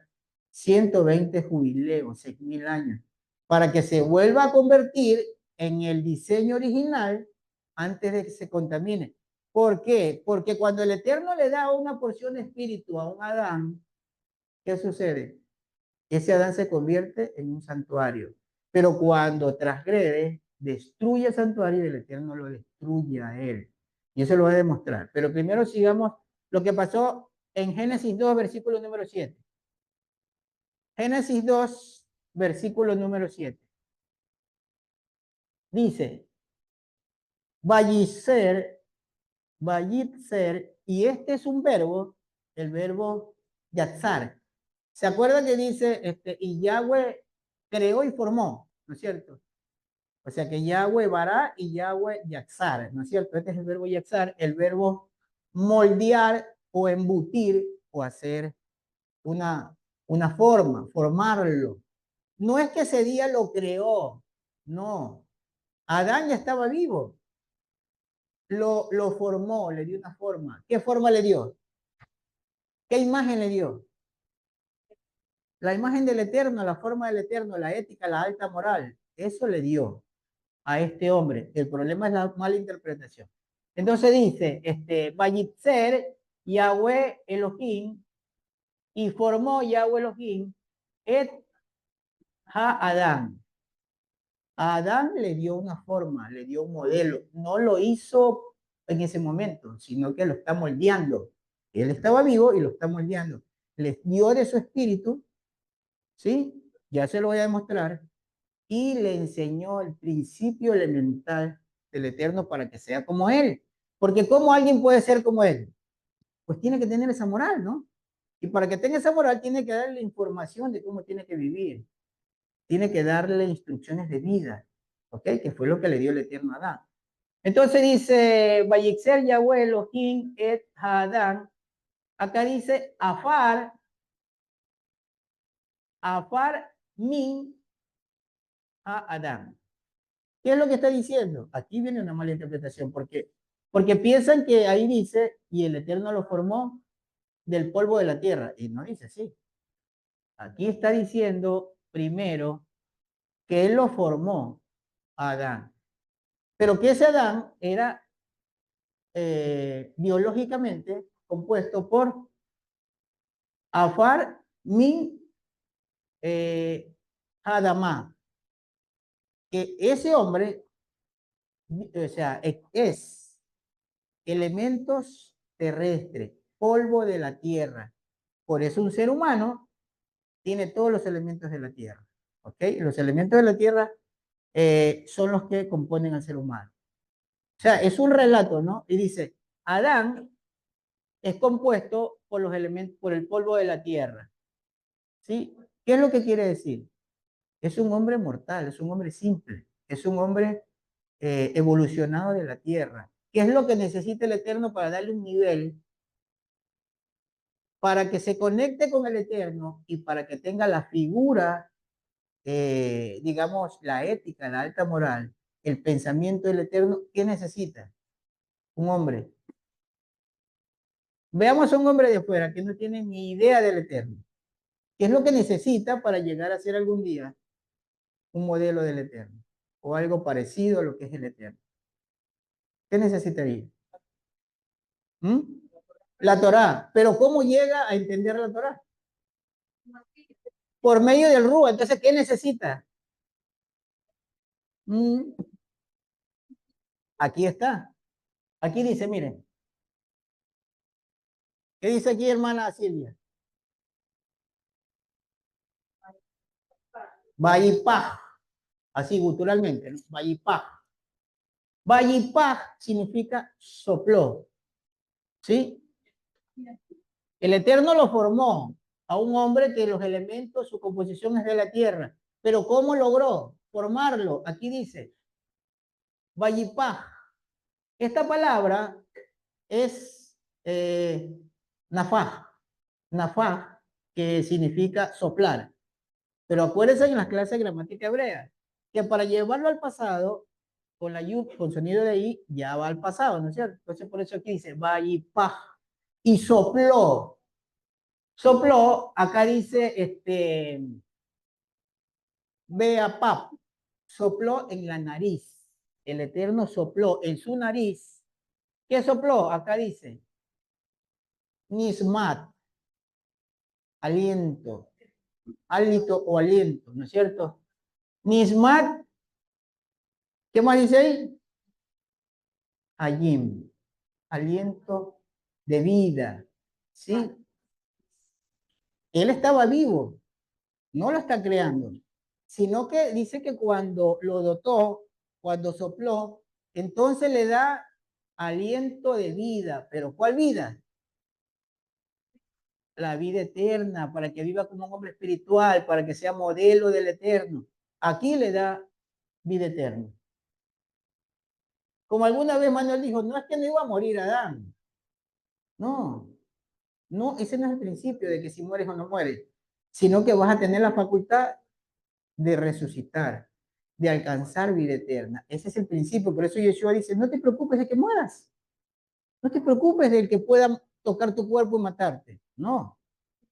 120 jubileos, 6.000 años. para que se vuelva a convertir en el diseño original antes de que se contamine. ¿Por qué? Porque cuando el Eterno le da una porción de espíritu a un Adán, ¿qué sucede? Ese Adán se convierte en un santuario. Pero cuando transgrede, destruye el santuario y el Eterno lo destruye a él. Y eso lo voy a demostrar. Pero primero sigamos lo que pasó en Génesis 2, versículo número 7. Génesis 2, versículo número 7. Dice, Vallicer, Vallitzer, y este es un verbo, el verbo yatzar. ¿Se acuerda que dice, y Yahweh creó y formó, ¿no es cierto? O sea que Yahweh vará y Yahweh yatzar, ¿no es cierto? Este es el verbo yatzar, el verbo moldear o embutir o hacer una, una forma, formarlo. No es que ese día lo creó, no. Adán ya estaba vivo, lo formó, le dio una forma. ¿Qué forma le dio? ¿Qué imagen le dio? La imagen del Eterno, la forma del Eterno, la ética, la alta moral. Eso le dio a este hombre. El problema es la mala interpretación. Entonces dice, Vayitzer, Yahweh Elohim, y formó Yahweh Elohim, et ha-Adán. A Adán le dio una forma, le dio un modelo. No lo hizo en ese momento, sino que lo está moldeando. Él estaba vivo y lo está moldeando. Le dio de su espíritu, ¿sí? Ya se lo voy a demostrar. Y le enseñó el principio elemental del Eterno para que sea como Él. Porque ¿cómo alguien puede ser como Él? Pues tiene que tener esa moral, ¿no? Y para que tenga esa moral tiene que darle información de cómo tiene que vivir. Tiene que darle instrucciones de vida, ¿ok? Que fue lo que le dio el Eterno a Adán. Entonces dice, Vayixer Yahweh Elohim et Adán. Acá dice, Afar min a Adán. ¿Qué es lo que está diciendo? Aquí viene una mala interpretación. ¿Por qué? Porque piensan que ahí dice, y el Eterno lo formó del polvo de la tierra. Y no dice así. Aquí está diciendo primero que él lo formó a Adán. Pero que ese Adán era biológicamente compuesto por Afar Min Adamá. Que ese hombre, o sea, es elementos terrestres, polvo de la tierra. Por eso un ser humano tiene todos los elementos de la tierra. ¿Ok? Los elementos de la tierra son los que componen al ser humano. O sea, es un relato, ¿no? Y dice, Adán es compuesto por los elementos, por el polvo de la tierra. ¿Sí? ¿Qué es lo que quiere decir? Es un hombre mortal, es un hombre simple, es un hombre evolucionado de la tierra. ¿Qué es lo que necesita el Eterno para darle un nivel, para que se conecte con el Eterno y para que tenga la figura, digamos, la ética, la alta moral, el pensamiento del Eterno? ¿Qué necesita? Un hombre. Veamos a un hombre de fuera que no tiene ni idea del Eterno. ¿Qué es lo que necesita para llegar a ser algún día un modelo del Eterno? O algo parecido a lo que es el Eterno. ¿Qué necesitaría? ¿Mm? La Torá. Pero ¿cómo llega a entender la Torá? Por medio del Rúa. Entonces, ¿qué necesita? ¿Mm? Aquí está. Aquí dice, miren. ¿Qué dice aquí, hermana Silvia? Vallipaj. Así, guturalmente, ¿no? Vallipaj. Vallipaj significa sopló. ¿Sí? El Eterno lo formó a un hombre que los elementos, su composición es de la tierra. Pero ¿cómo logró formarlo? Aquí dice, Vallipaj. Esta palabra es nafaj, nafaj, que significa soplar. Pero acuérdense en las clases de gramática hebrea, que para llevarlo al pasado, con la yud, con sonido de i, ya va al pasado, ¿no es cierto? Entonces por eso aquí dice, vallipaj, y sopló. Sopló, acá dice, Vea, pap, sopló en la nariz. El Eterno sopló en su nariz. ¿Qué sopló? Acá dice, nismat, aliento, hálito o aliento, ¿no es cierto? Nismat, ¿qué más dice ahí? Hayim, aliento de vida, ¿sí? Él estaba vivo, no lo está creando, sino que dice que cuando lo dotó, cuando sopló, entonces le da aliento de vida. ¿Pero cuál vida? La vida eterna, para que viva como un hombre espiritual, para que sea modelo del eterno. Aquí le da vida eterna. Como alguna vez Manuel dijo, no es que no iba a morir Adán. No, no, ese no es el principio de que si mueres o no mueres, sino que vas a tener la facultad de resucitar, de alcanzar vida eterna. Ese es el principio. Por eso Yeshua dice, no te preocupes de que mueras. No te preocupes del que pueda tocar tu cuerpo y matarte. No,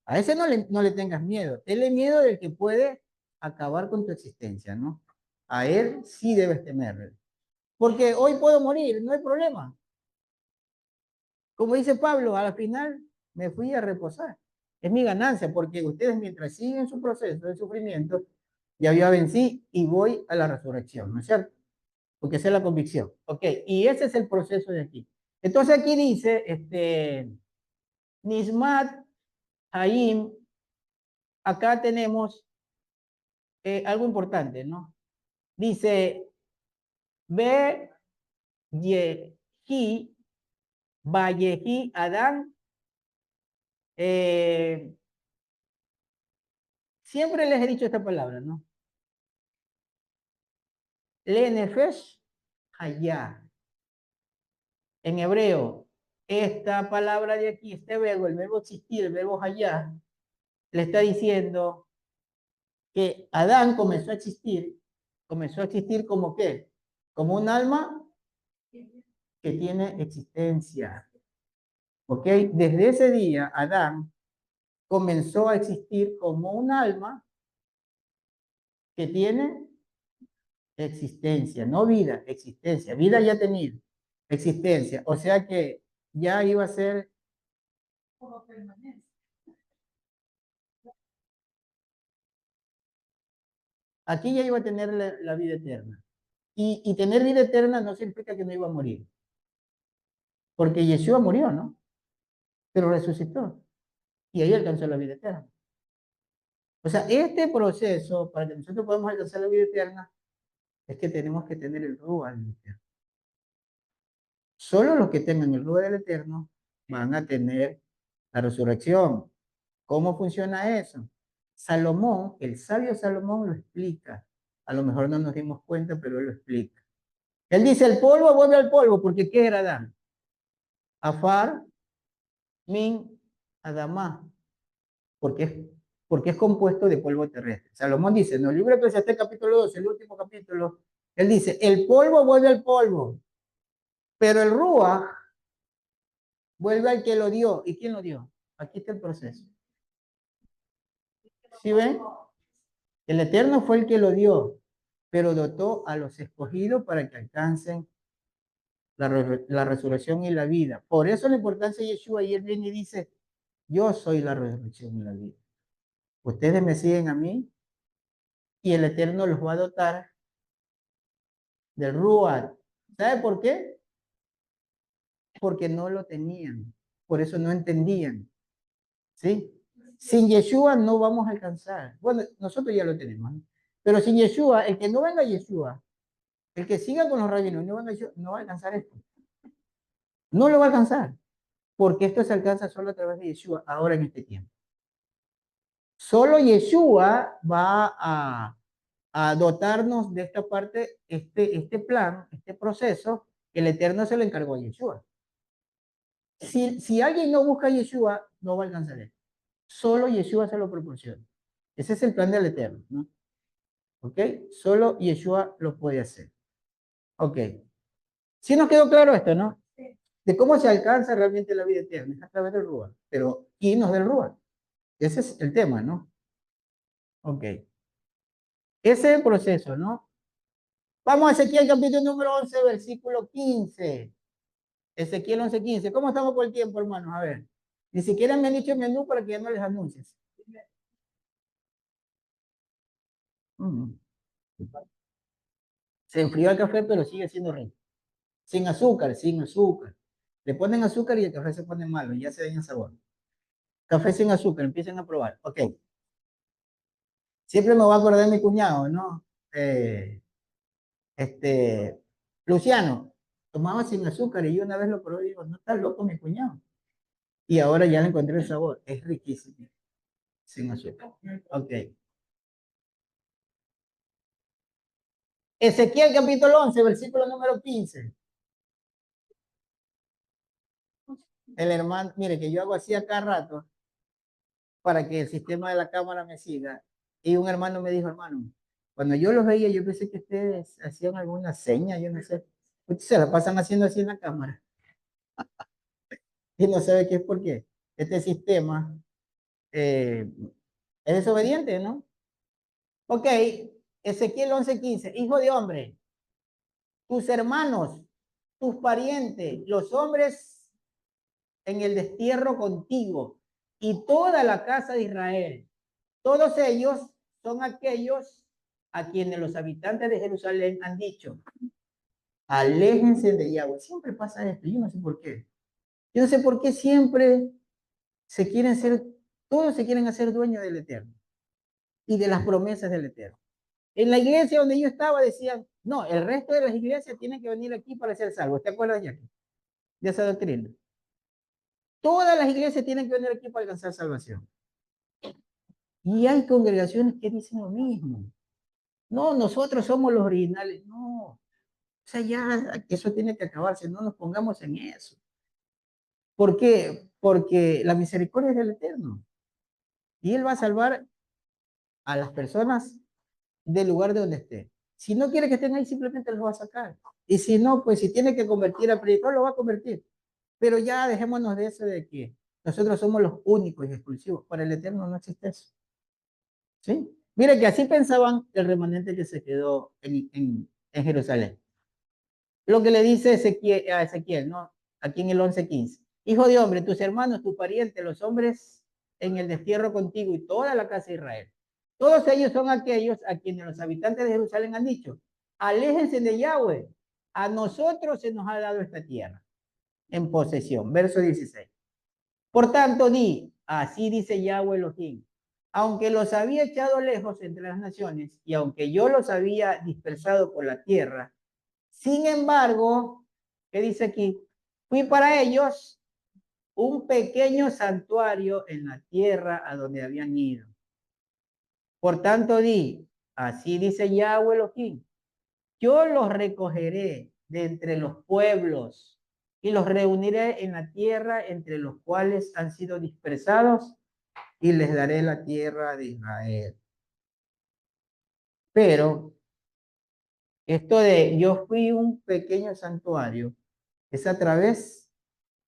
a ese no le tengas miedo. Tenle miedo del que puede acabar con tu existencia, ¿no? A él sí debes temerle. Porque hoy puedo morir, no hay problema. Como dice Pablo, al final me fui a reposar. Es mi ganancia, porque ustedes mientras siguen su proceso de sufrimiento, ya yo vencí y voy a la resurrección, ¿no es cierto? Porque esa es la convicción. Ok, y ese es el proceso de aquí. Entonces aquí dice, Nismat Haim, acá tenemos algo importante, ¿no? Dice, Be Yehi, Valleji Adán, eh, siempre les he dicho esta palabra, ¿no? Lenefesh Hayah. En hebreo, esta palabra de aquí, este verbo, el verbo existir, el verbo Hayah, le está diciendo que Adán comenzó a existir como qué? Como un alma que tiene existencia. ¿Ok? Desde ese día, Adán comenzó a existir como un alma que tiene existencia, no vida, existencia. Vida ya tenía, existencia. O sea que ya iba a ser como permanente. Aquí ya iba a tener la vida eterna. Y tener vida eterna no significa que no iba a morir. Porque Yeshua murió, ¿no? Pero resucitó. Y ahí alcanzó la vida eterna. O sea, este proceso, para que nosotros podamos alcanzar la vida eterna, es que tenemos que tener el Ruach del Eterno. Solo los que tengan el Ruach del Eterno van a tener la resurrección. ¿Cómo funciona eso? Salomón, el sabio Salomón lo explica. A lo mejor no nos dimos cuenta, pero él lo explica. Él dice, el polvo vuelve al polvo, porque ¿qué era Adán? Afar, min, adamá, porque es, porque es compuesto de polvo terrestre. Salomón dice, en el libro de Eclesiastés capítulo 2, el último capítulo, él dice, el polvo vuelve al polvo, pero el Ruach vuelve al que lo dio. ¿Y quién lo dio? Aquí está el proceso. ¿Sí ven? El Eterno fue el que lo dio, pero dotó a los escogidos para que alcancen la resurrección y la vida. Por eso la importancia de Yeshua, y él viene y dice, yo soy la resurrección y la vida. Ustedes me siguen a mí y el Eterno los va a dotar del Ruach. ¿Sabe por qué? Porque no lo tenían. Por eso no entendían. ¿Sí? Sin Yeshua no vamos a alcanzar. Bueno, nosotros ya lo tenemos, ¿no? Pero sin Yeshua, el que no venga a Yeshua, el que siga con los rabinos, no, no va a alcanzar esto. No lo va a alcanzar. Porque esto se alcanza solo a través de Yeshua, ahora en este tiempo. Solo Yeshua va a dotarnos de esta parte, este plan, este proceso, que el Eterno se lo encargó a Yeshua. Si alguien no busca a Yeshua, no va a alcanzar esto. Solo Yeshua se lo proporciona. Ese es el plan del Eterno, ¿no? ¿Ok? Solo Yeshua lo puede hacer. Ok. Sí nos quedó claro esto, ¿no? De cómo se alcanza realmente la vida eterna, es a través del Ruach. Pero, ¿quién nos da el Ruach? Ese es el tema, ¿no? Ok. Ese es el proceso, ¿no? Vamos a Ezequiel capítulo número 11, versículo 15. Ezequiel 11, 15. ¿Cómo estamos por el tiempo, hermanos? A ver. Ni siquiera me han dicho el menú para que ya no les anuncies. Mm. Se enfrió el café, pero sigue siendo rico. Sin azúcar, sin azúcar. Le ponen azúcar y el café se pone malo, ya se daña el sabor. Café sin azúcar, empiecen a probar. Ok. Siempre me voy a acordar de mi cuñado, ¿no? Eh, este, Luciano, tomaba sin azúcar y yo una vez lo probé y digo, no está loco mi cuñado. Y ahora ya le encontré el sabor. Es riquísimo, sin azúcar. Ok. Ezequiel capítulo 11, versículo número 15. El hermano, mire que yo hago así a cada rato para que el sistema de la cámara me siga. Y un hermano me dijo, hermano, cuando yo los veía, yo pensé que ustedes hacían alguna seña, yo no sé. Ustedes se la pasan haciendo así en la cámara. Y no sabe qué es por qué. Este sistema eh, es desobediente, ¿no? Ok, Ezequiel 11:15. Hijo de hombre, tus hermanos, tus parientes, los hombres en el destierro contigo y toda la casa de Israel. Todos ellos son aquellos a quienes los habitantes de Jerusalén han dicho, aléjense de Yahweh. Siempre pasa esto, yo no sé por qué. Yo no sé por qué siempre se quieren ser, todos se quieren hacer dueños del Eterno y de las promesas del Eterno. En la iglesia donde yo estaba decían, no, el resto de las iglesias tienen que venir aquí para ser salvos. ¿Te acuerdas, Jackie? De esa doctrina. Todas las iglesias tienen que venir aquí para alcanzar salvación. Y hay congregaciones que dicen lo mismo. No, nosotros somos los originales. No, o sea, ya eso tiene que acabarse. No nos pongamos en eso. ¿Por qué? Porque la misericordia es del Eterno. Y Él va a salvar a las personas del lugar de donde esté. Si no quiere que estén ahí, simplemente los va a sacar. Y si no, pues si tiene que convertir al predicador, lo va a convertir. Pero ya dejémonos de eso de que nosotros somos los únicos y exclusivos. Para el Eterno no existe eso. ¿Sí? Mire que así pensaban el remanente que se quedó en Jerusalén. Lo que le dice Ezequiel, a Ezequiel, ¿no? Aquí en el 11:15. Hijo de hombre, tus hermanos, tus parientes, los hombres en el destierro contigo y toda la casa de Israel. Todos ellos son aquellos a quienes los habitantes de Jerusalén han dicho, aléjense de Yahweh. A nosotros se nos ha dado esta tierra en posesión. Verso 16. Por tanto, di, así dice Yahweh Elohim, aunque los había echado lejos entre las naciones y aunque yo los había dispersado por la tierra, sin embargo, ¿qué dice aquí? Fui para ellos un pequeño santuario en la tierra a donde habían ido. Por tanto, di, así dice Yahweh Elohim, yo los recogeré de entre los pueblos y los reuniré en la tierra entre los cuales han sido dispersados y les daré la tierra de Israel. Pero esto de yo fui un pequeño santuario es a través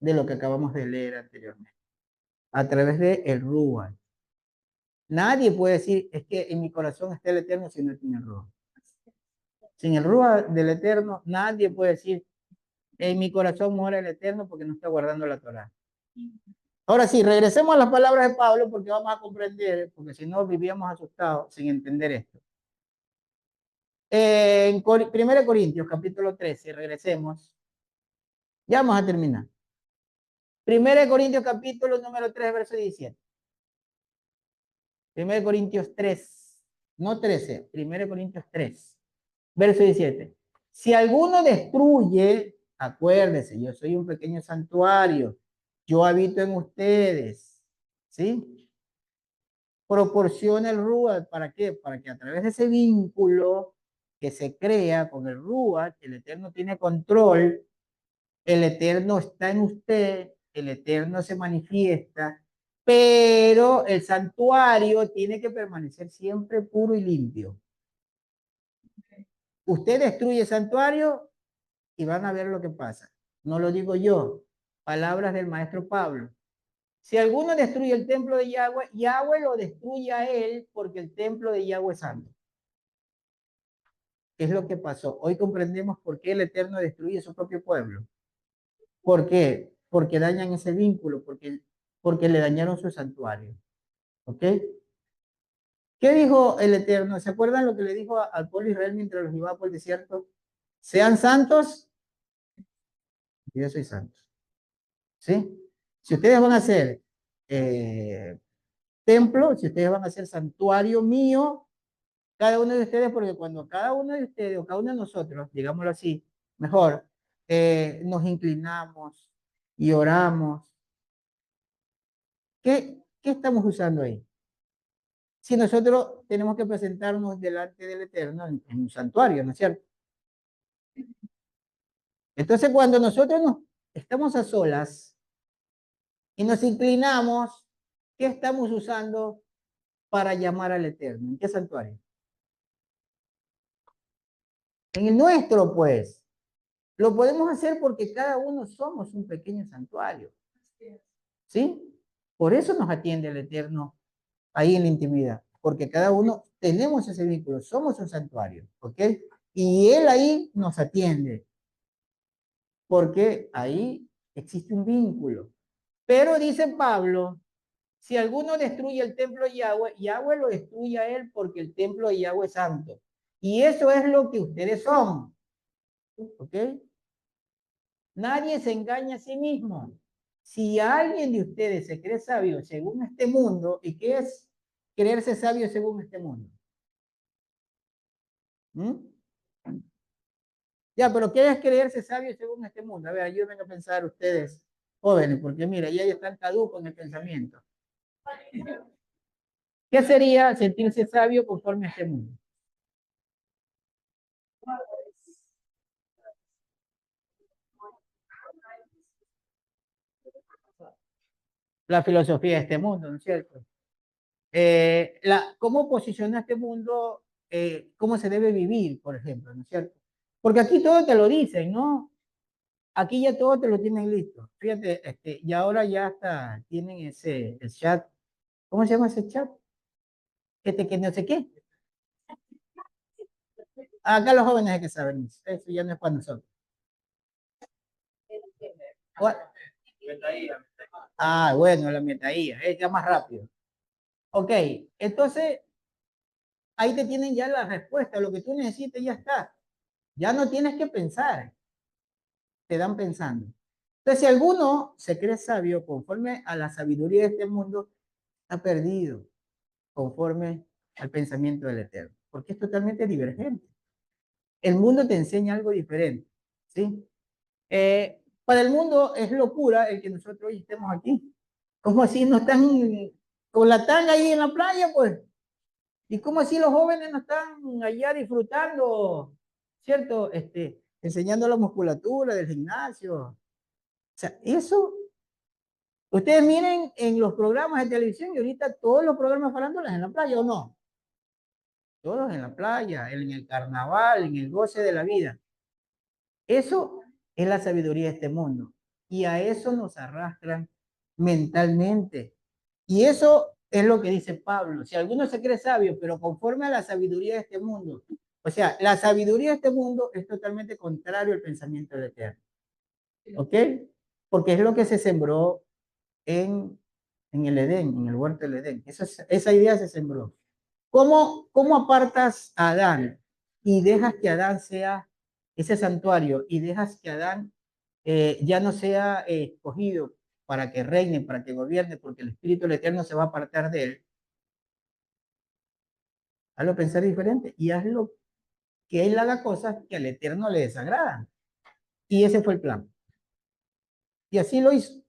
de lo que acabamos de leer anteriormente, a través de el Ruach. Nadie puede decir, es que en mi corazón está el Eterno si no tiene el Ruach. Sin el Ruach del Eterno, nadie puede decir, en mi corazón mora el Eterno porque no está guardando la Torah. Ahora sí, regresemos a las palabras de Pablo porque vamos a comprender, porque si no vivíamos asustados sin entender esto. En 1 Corintios capítulo 13, regresemos. Ya vamos a terminar. 1 Corintios capítulo número 3, verso 17. 1 Corintios 3, no 13, 1 Corintios 3, verso 17. Si alguno destruye, acuérdese, yo soy un pequeño santuario, yo habito en ustedes, ¿sí? Proporciona el Ruach, ¿para qué? Para que a través de ese vínculo que se crea con el Ruach, el Eterno tiene control, el Eterno está en usted, el Eterno se manifiesta, pero el santuario tiene que permanecer siempre puro y limpio. Usted destruye el santuario y van a ver lo que pasa. No lo digo yo, palabras del maestro Pablo. Si alguno destruye el templo de Yahweh, Yahweh lo destruye a él porque el templo de Yahweh es santo. ¿qué es lo que pasó? Hoy comprendemos por qué el Eterno destruye su propio pueblo. ¿Por qué? Porque dañan ese vínculo, porque le dañaron su santuario. ¿Ok? ¿Qué dijo el Eterno? ¿Se acuerdan lo que le dijo al pueblo de Israel mientras los llevaba por el desierto? Sean santos, yo soy santo. ¿Sí? Si ustedes van a hacer eh, templo, si ustedes van a hacer santuario mío, cada uno de ustedes, porque cuando cada uno de ustedes o cada uno de nosotros, digámoslo así, mejor, nos inclinamos y oramos, ¿qué estamos usando ahí? Si nosotros tenemos que presentarnos delante del Eterno en un santuario, ¿no es cierto? Entonces, cuando nosotros nos estamos a solas y nos inclinamos, ¿qué estamos usando para llamar al Eterno? ¿En qué santuario? En el nuestro, pues. Lo podemos hacer porque cada uno somos un pequeño santuario. ¿Sí? Por eso nos atiende el Eterno ahí en la intimidad, porque cada uno tenemos ese vínculo, somos un santuario, ¿ok? Y Él ahí nos atiende, porque ahí existe un vínculo. Pero dice Pablo, si alguno destruye el templo de Yahweh, Yahweh lo destruye a él porque el templo de Yahweh es santo. Y eso es lo que ustedes son, ¿ok? Nadie se engaña a sí mismo. Si alguien de ustedes se cree sabio según este mundo, ¿y qué es creerse sabio según este mundo? ¿Mm? Ya, pero ¿qué es creerse sabio según este mundo? A ver, ayúdenme a pensar ustedes, jóvenes, porque mira, ya están caducos en el pensamiento. ¿Qué sería sentirse sabio conforme a este mundo? La filosofía de este mundo, ¿no es cierto? Cómo posicionar este mundo, cómo se debe vivir, por ejemplo, ¿no es cierto? Porque aquí todo te lo dicen, ¿no? Aquí ya todo te lo tienen listo. Fíjate, y ahora ya hasta tienen el chat. ¿Cómo se llama ese chat? Que no sé qué. Acá los jóvenes hay que saber eso ya no es para nosotros. Ah, bueno, la metaía, es ya más rápido. Ok, entonces ahí te tienen ya la respuesta, lo que tú necesitas ya está. Ya no tienes que pensar, te dan pensando. Entonces, si alguno se cree sabio conforme a la sabiduría de este mundo, está perdido conforme al pensamiento del Eterno, porque es totalmente divergente. El mundo te enseña algo diferente, ¿sí? Para el mundo es locura el que nosotros hoy estemos aquí. ¿Cómo así no están con la tanga ahí en la playa, pues? ¿Y cómo así los jóvenes no están allá disfrutando, ¿cierto? Enseñando la musculatura del gimnasio. O sea, eso, ustedes miren en los programas de televisión y ahorita todos los programas farándulas en la playa, ¿o no? Todos en la playa, en el carnaval, en el goce de la vida. Eso es la sabiduría de este mundo. Y a eso nos arrastran mentalmente. Y eso es lo que dice Pablo. Si alguno se cree sabio, pero conforme a la sabiduría de este mundo, o sea, la sabiduría de este mundo es totalmente contrario al pensamiento del Eterno. ¿Ok? Porque es lo que se sembró en el Edén, en el huerto del Edén. Esa idea se sembró. ¿Cómo apartas a Adán y dejas que Adán sea ese santuario y dejas que Adán ya no sea escogido para que reine, para que gobierne, porque el Espíritu del Eterno se va a apartar de él? Hazlo pensar diferente y hazlo que él haga cosas que al Eterno le desagradan. Y ese fue el plan. Y así lo hizo.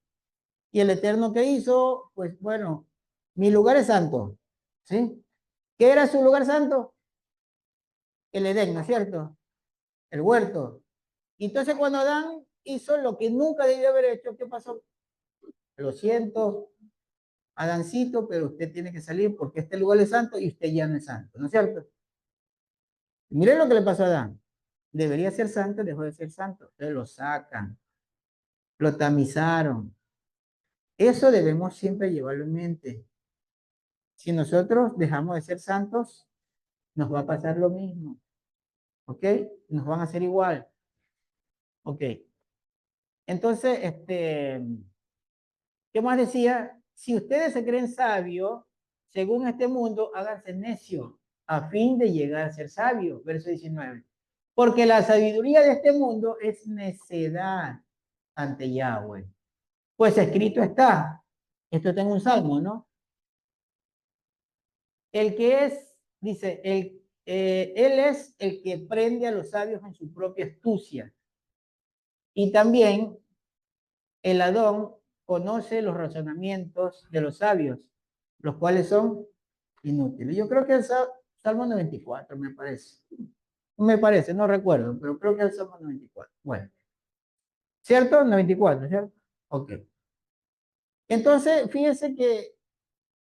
Y el Eterno que hizo, pues bueno, mi lugar es santo. ¿Sí? ¿Qué era su lugar santo? El Edén, ¿no es cierto? El huerto. Y entonces cuando Adán hizo lo que nunca debió haber hecho, ¿qué pasó? Lo siento, Adancito, pero usted tiene que salir porque este lugar es santo y usted ya no es santo, ¿no es cierto? Miren lo que le pasó a Adán. Debería ser santo, dejó de ser santo. Entonces lo sacan, lo tamizaron. Eso debemos siempre llevarlo en mente. Si nosotros dejamos de ser santos, nos va a pasar lo mismo. ¿ok? Nos van a hacer igual, ¿ok? Entonces, ¿qué más decía? Si ustedes se creen sabios, según este mundo, háganse necios a fin de llegar a ser sabios. Verso 19. Porque la sabiduría de este mundo es necedad ante Yahweh. Pues escrito está, esto está en un salmo, ¿no? El que es, dice, él es el que prende a los sabios en su propia astucia. Y también el Adón conoce los razonamientos de los sabios, los cuales son inútiles. Yo creo que es Salmo 94, me parece. Me parece, no recuerdo, pero creo que es el Salmo 94. Bueno, ¿cierto? 94, ¿cierto? Ok. Entonces, fíjense que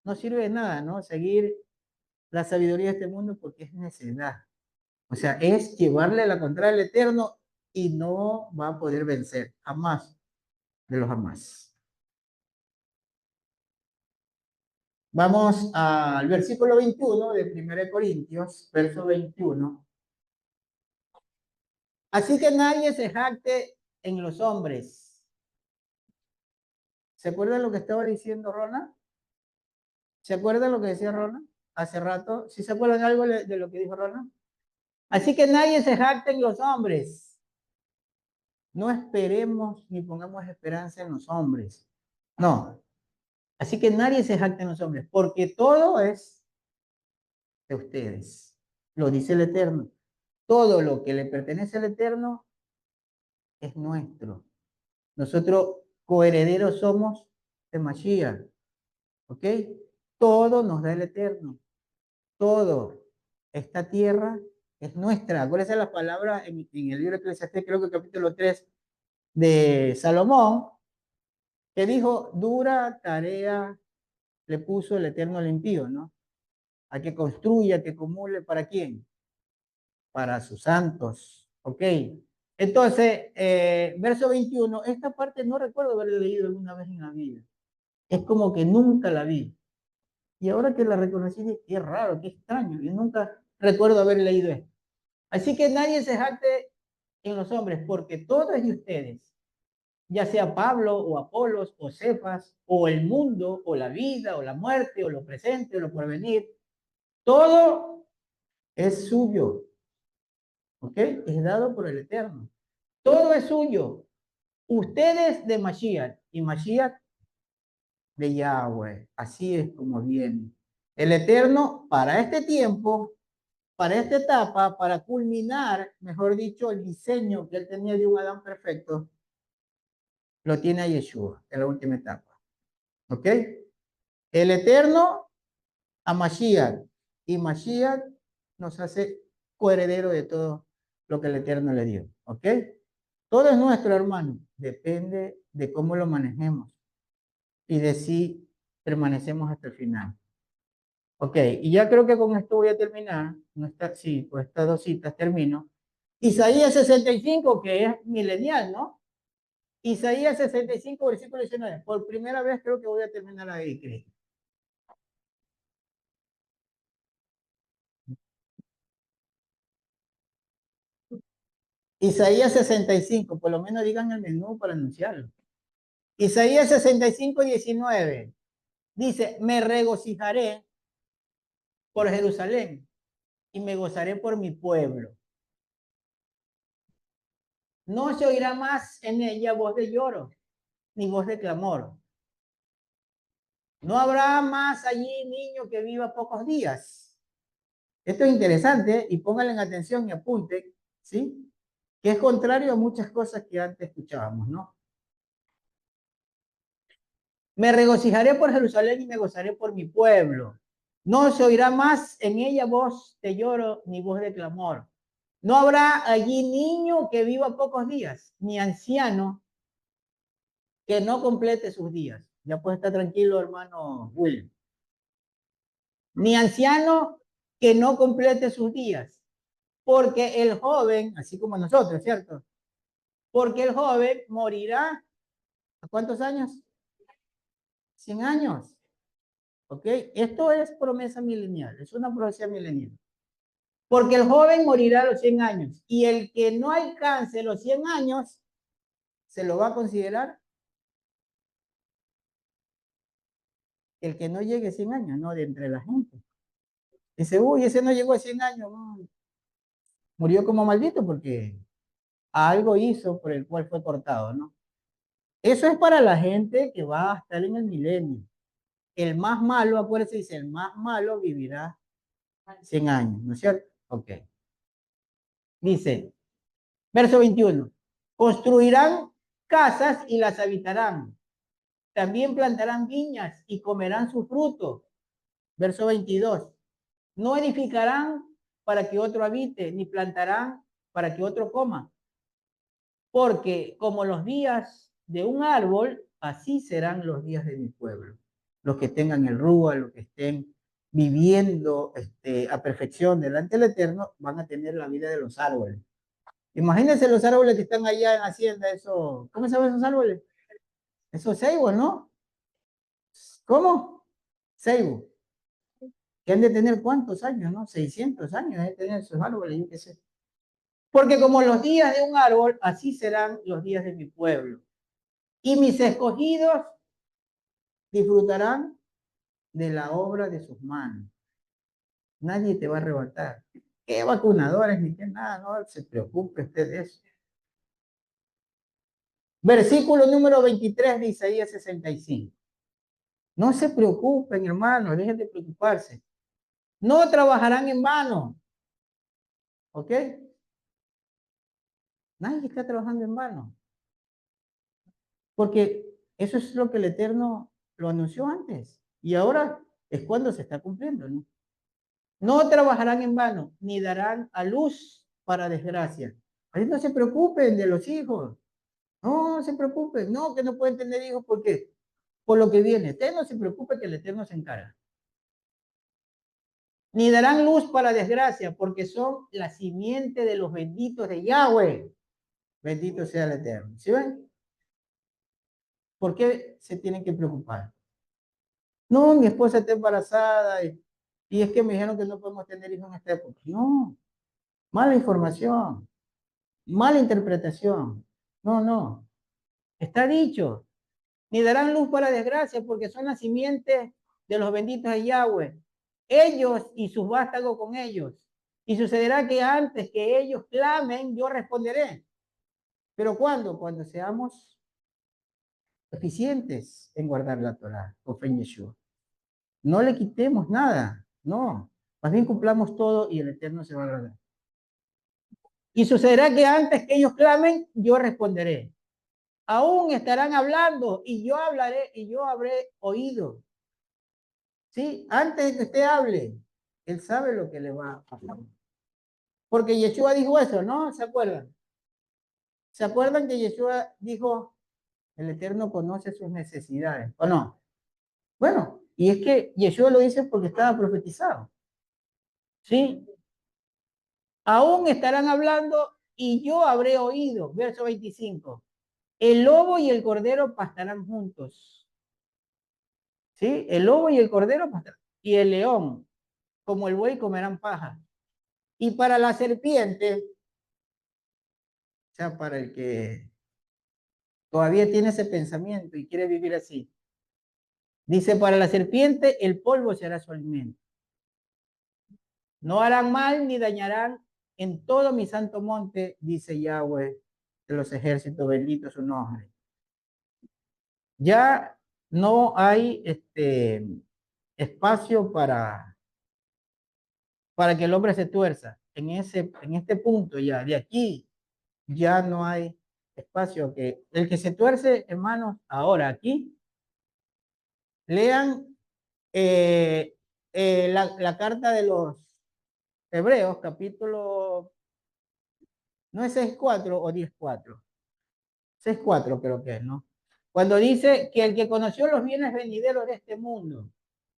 no sirve de nada, ¿no? Seguir la sabiduría de este mundo porque es necedad. O sea, es llevarle la contraria al Eterno y no va a poder vencer, jamás de los jamás. Vamos al versículo 21 de 1 Corintios, verso 21. Así que nadie se jacte en los hombres. ¿Se acuerdan lo que estaba diciendo Rona? ¿Se acuerdan lo que decía Rona hace rato? ¿Sí se acuerdan algo de lo que dijo Rona? Así que nadie se jacte en los hombres. No esperemos ni pongamos esperanza en los hombres. No. Así que nadie se jacte en los hombres, porque todo es de ustedes. Lo dice el Eterno. Todo lo que le pertenece al Eterno es nuestro. Nosotros coherederos somos de Mashiach, ¿ok? Todo nos da el Eterno, todo. Esta tierra es nuestra. Acuérdense las palabras en el libro de Eclesiastés, creo que el capítulo 3 de Salomón, que dijo, dura tarea le puso el Eterno al impío, ¿no? A que construya, que acumule, ¿para quién? Para sus santos, ¿ok? Entonces, verso 21, esta parte no recuerdo haberla leído alguna vez en la vida. Es como que nunca la vi. Y ahora que la reconocí, qué raro, qué extraño. Yo nunca recuerdo haber leído esto. Así que nadie se jacte en los hombres, porque todo es de ustedes. Ya sea Pablo o Apolos o Cefas o el mundo o la vida o la muerte o lo presente o lo porvenir. Todo es suyo. ¿Ok? Es dado por el Eterno. Todo es suyo. Ustedes de Mashiach y Mashiach de Yahweh. Así es como viene. El Eterno para este tiempo, para esta etapa, para culminar, mejor dicho, el diseño que él tenía de un Adán perfecto, lo tiene a Yeshua en la última etapa. ¿Ok? El Eterno a Mashiach y Mashiach nos hace coheredero de todo lo que el Eterno le dio. ¿Ok? Todo es nuestro, hermano. Depende de cómo lo manejemos y de si permanecemos hasta el final. Ok, y ya creo que con esto voy a terminar. No está, sí, pues estas dos citas termino. Isaías 65, que es milenial, ¿no? Isaías 65, versículo 19. Por primera vez creo que voy a terminar ahí, Cristo. Isaías 65, por lo menos digan el menú para anunciarlo. Isaías 65, 19. Dice, me regocijaré por Jerusalén y me gozaré por mi pueblo. No se oirá más en ella voz de lloro, ni voz de clamor. No habrá más allí niño que viva pocos días. Esto es interesante y pónganle en atención y apunte, ¿sí? Que es contrario a muchas cosas que antes escuchábamos, ¿no? Me regocijaré por Jerusalén y me gozaré por mi pueblo. No se oirá más en ella voz de lloro ni voz de clamor. No habrá allí niño que viva pocos días, ni anciano que no complete sus días. Ya puede estar tranquilo, hermano Will. Ni anciano que no complete sus días. Porque el joven, así como nosotros, ¿cierto? Porque el joven morirá. ¿A cuántos años? 100 años. ¿Ok? Esto es promesa milenial, es una profecía milenial. Porque el joven morirá a los 100 años y el que no alcance los 100 años se lo va a considerar el que no llegue a 100 años, no de entre la gente. Dice, uy, ese no llegó a 100 años, no. Murió como maldito porque algo hizo por el cual fue cortado, ¿no? Eso es para la gente que va a estar en el milenio. El más malo, acuérdense, dice, el más malo vivirá 100 años, ¿no es cierto? Ok. Dice, verso 21, construirán casas y las habitarán. También plantarán viñas y comerán su fruto. Verso 22, no edificarán para que otro habite, ni plantarán para que otro coma. Porque como los días de un árbol, así serán los días de mi pueblo. Los que tengan el rúa, los que estén viviendo a perfección delante del Eterno, van a tener la vida de los árboles. Imagínense los árboles que están allá en Hacienda, eso, ¿cómo se llaman esos árboles? Esos ceibos, ¿no? ¿Cómo? Ceibo. Que han de tener cuántos años, ¿no? 600 años de tener esos árboles, yo qué sé. Porque como los días de un árbol, así serán los días de mi pueblo. Y mis escogidos disfrutarán de la obra de sus manos. Nadie te va a arrebatar. ¿Qué vacunadores ni qué nada? No se preocupe usted de eso. Versículo número 23 de Isaías 65. No se preocupen, hermanos, dejen de preocuparse. No trabajarán en vano. ¿Ok? Nadie está trabajando en vano. Porque eso es lo que el Eterno lo anunció antes. Y ahora es cuando se está cumpliendo, ¿no? No trabajarán en vano, ni darán a luz para desgracia. Ahí no se preocupen de los hijos. No se preocupen. No, que no pueden tener hijos. ¿Por qué? Por lo que viene. Usted no se preocupe que el Eterno se encarga. Ni darán luz para desgracia, porque son la simiente de los benditos de Yahweh. Bendito sea el Eterno. ¿Sí ven? ¿Por qué se tienen que preocupar? No, mi esposa está embarazada y es que me dijeron que no podemos tener hijos en esta época. No, mala información, mala interpretación. No, no. Está dicho. Ni darán luz para desgracia, porque son la simiente de los benditos de Yahweh. Ellos y sus vástagos con ellos. Y sucederá que antes que ellos clamen, yo responderé. ¿Pero cuándo? Cuando seamos eficientes en guardar la Torah, con fe en Yeshua. No le quitemos nada, no. Más bien cumplamos todo y el Eterno se va a agradar. Y sucederá que antes que ellos clamen, yo responderé. Aún estarán hablando y yo hablaré y yo habré oído. ¿Sí? Antes de que usted hable, él sabe lo que le va a pasar. Porque Yeshua dijo eso, ¿no? ¿Se acuerdan? ¿Se acuerdan que Yeshua dijo, el Eterno conoce sus necesidades? ¿O no? Bueno, y es que Yeshua lo dice porque estaba profetizado. ¿Sí? Aún estarán hablando y yo habré oído. Verso 25. El lobo y el cordero pastarán juntos. ¿Sí? El lobo y el cordero pastarán. Y el león, como el buey, comerán paja. Y para la serpiente, o sea, para el que todavía tiene ese pensamiento y quiere vivir así, dice, para la serpiente el polvo será su alimento. No harán mal ni dañarán en todo mi santo monte, dice Yahweh de los ejércitos, bendito su nombre. Ya no hay espacio para que el hombre se tuerza. En este punto ya, de aquí, ya no hay espacio. El que se tuerce, hermanos, ahora aquí, lean la carta de los Hebreos, capítulo, no es 6:4 o 10:4. 6:4 creo que es, ¿no? Cuando dice que el que conoció los bienes venideros de este mundo,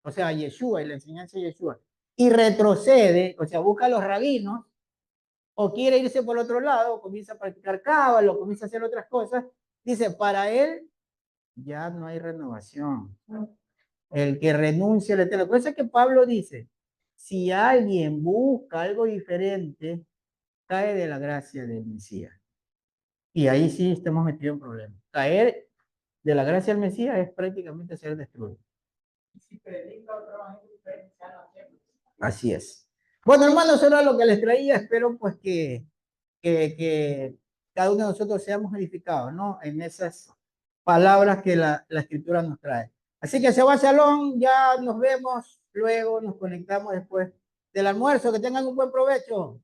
o sea, Yeshua y la enseñanza de Yeshua, y retrocede, o sea, busca a los rabinos, o quiere irse por otro lado, comienza a practicar cábala, o comienza a hacer otras cosas, dice, para él ya no hay renovación. El que renuncia al Eterno. Por eso es que Pablo dice, Si alguien busca algo diferente, cae de la gracia del Mesías. Y ahí sí estamos metidos en problemas. Caer de la gracia del Mesías es prácticamente ser destruido. Así es. Bueno, hermanos, eso era lo que les traía. Espero pues que cada uno de nosotros seamos edificados, ¿no? En esas palabras que la Escritura nos trae. Así que se va al salón, ya nos vemos, luego nos conectamos después del almuerzo. Que tengan un buen provecho.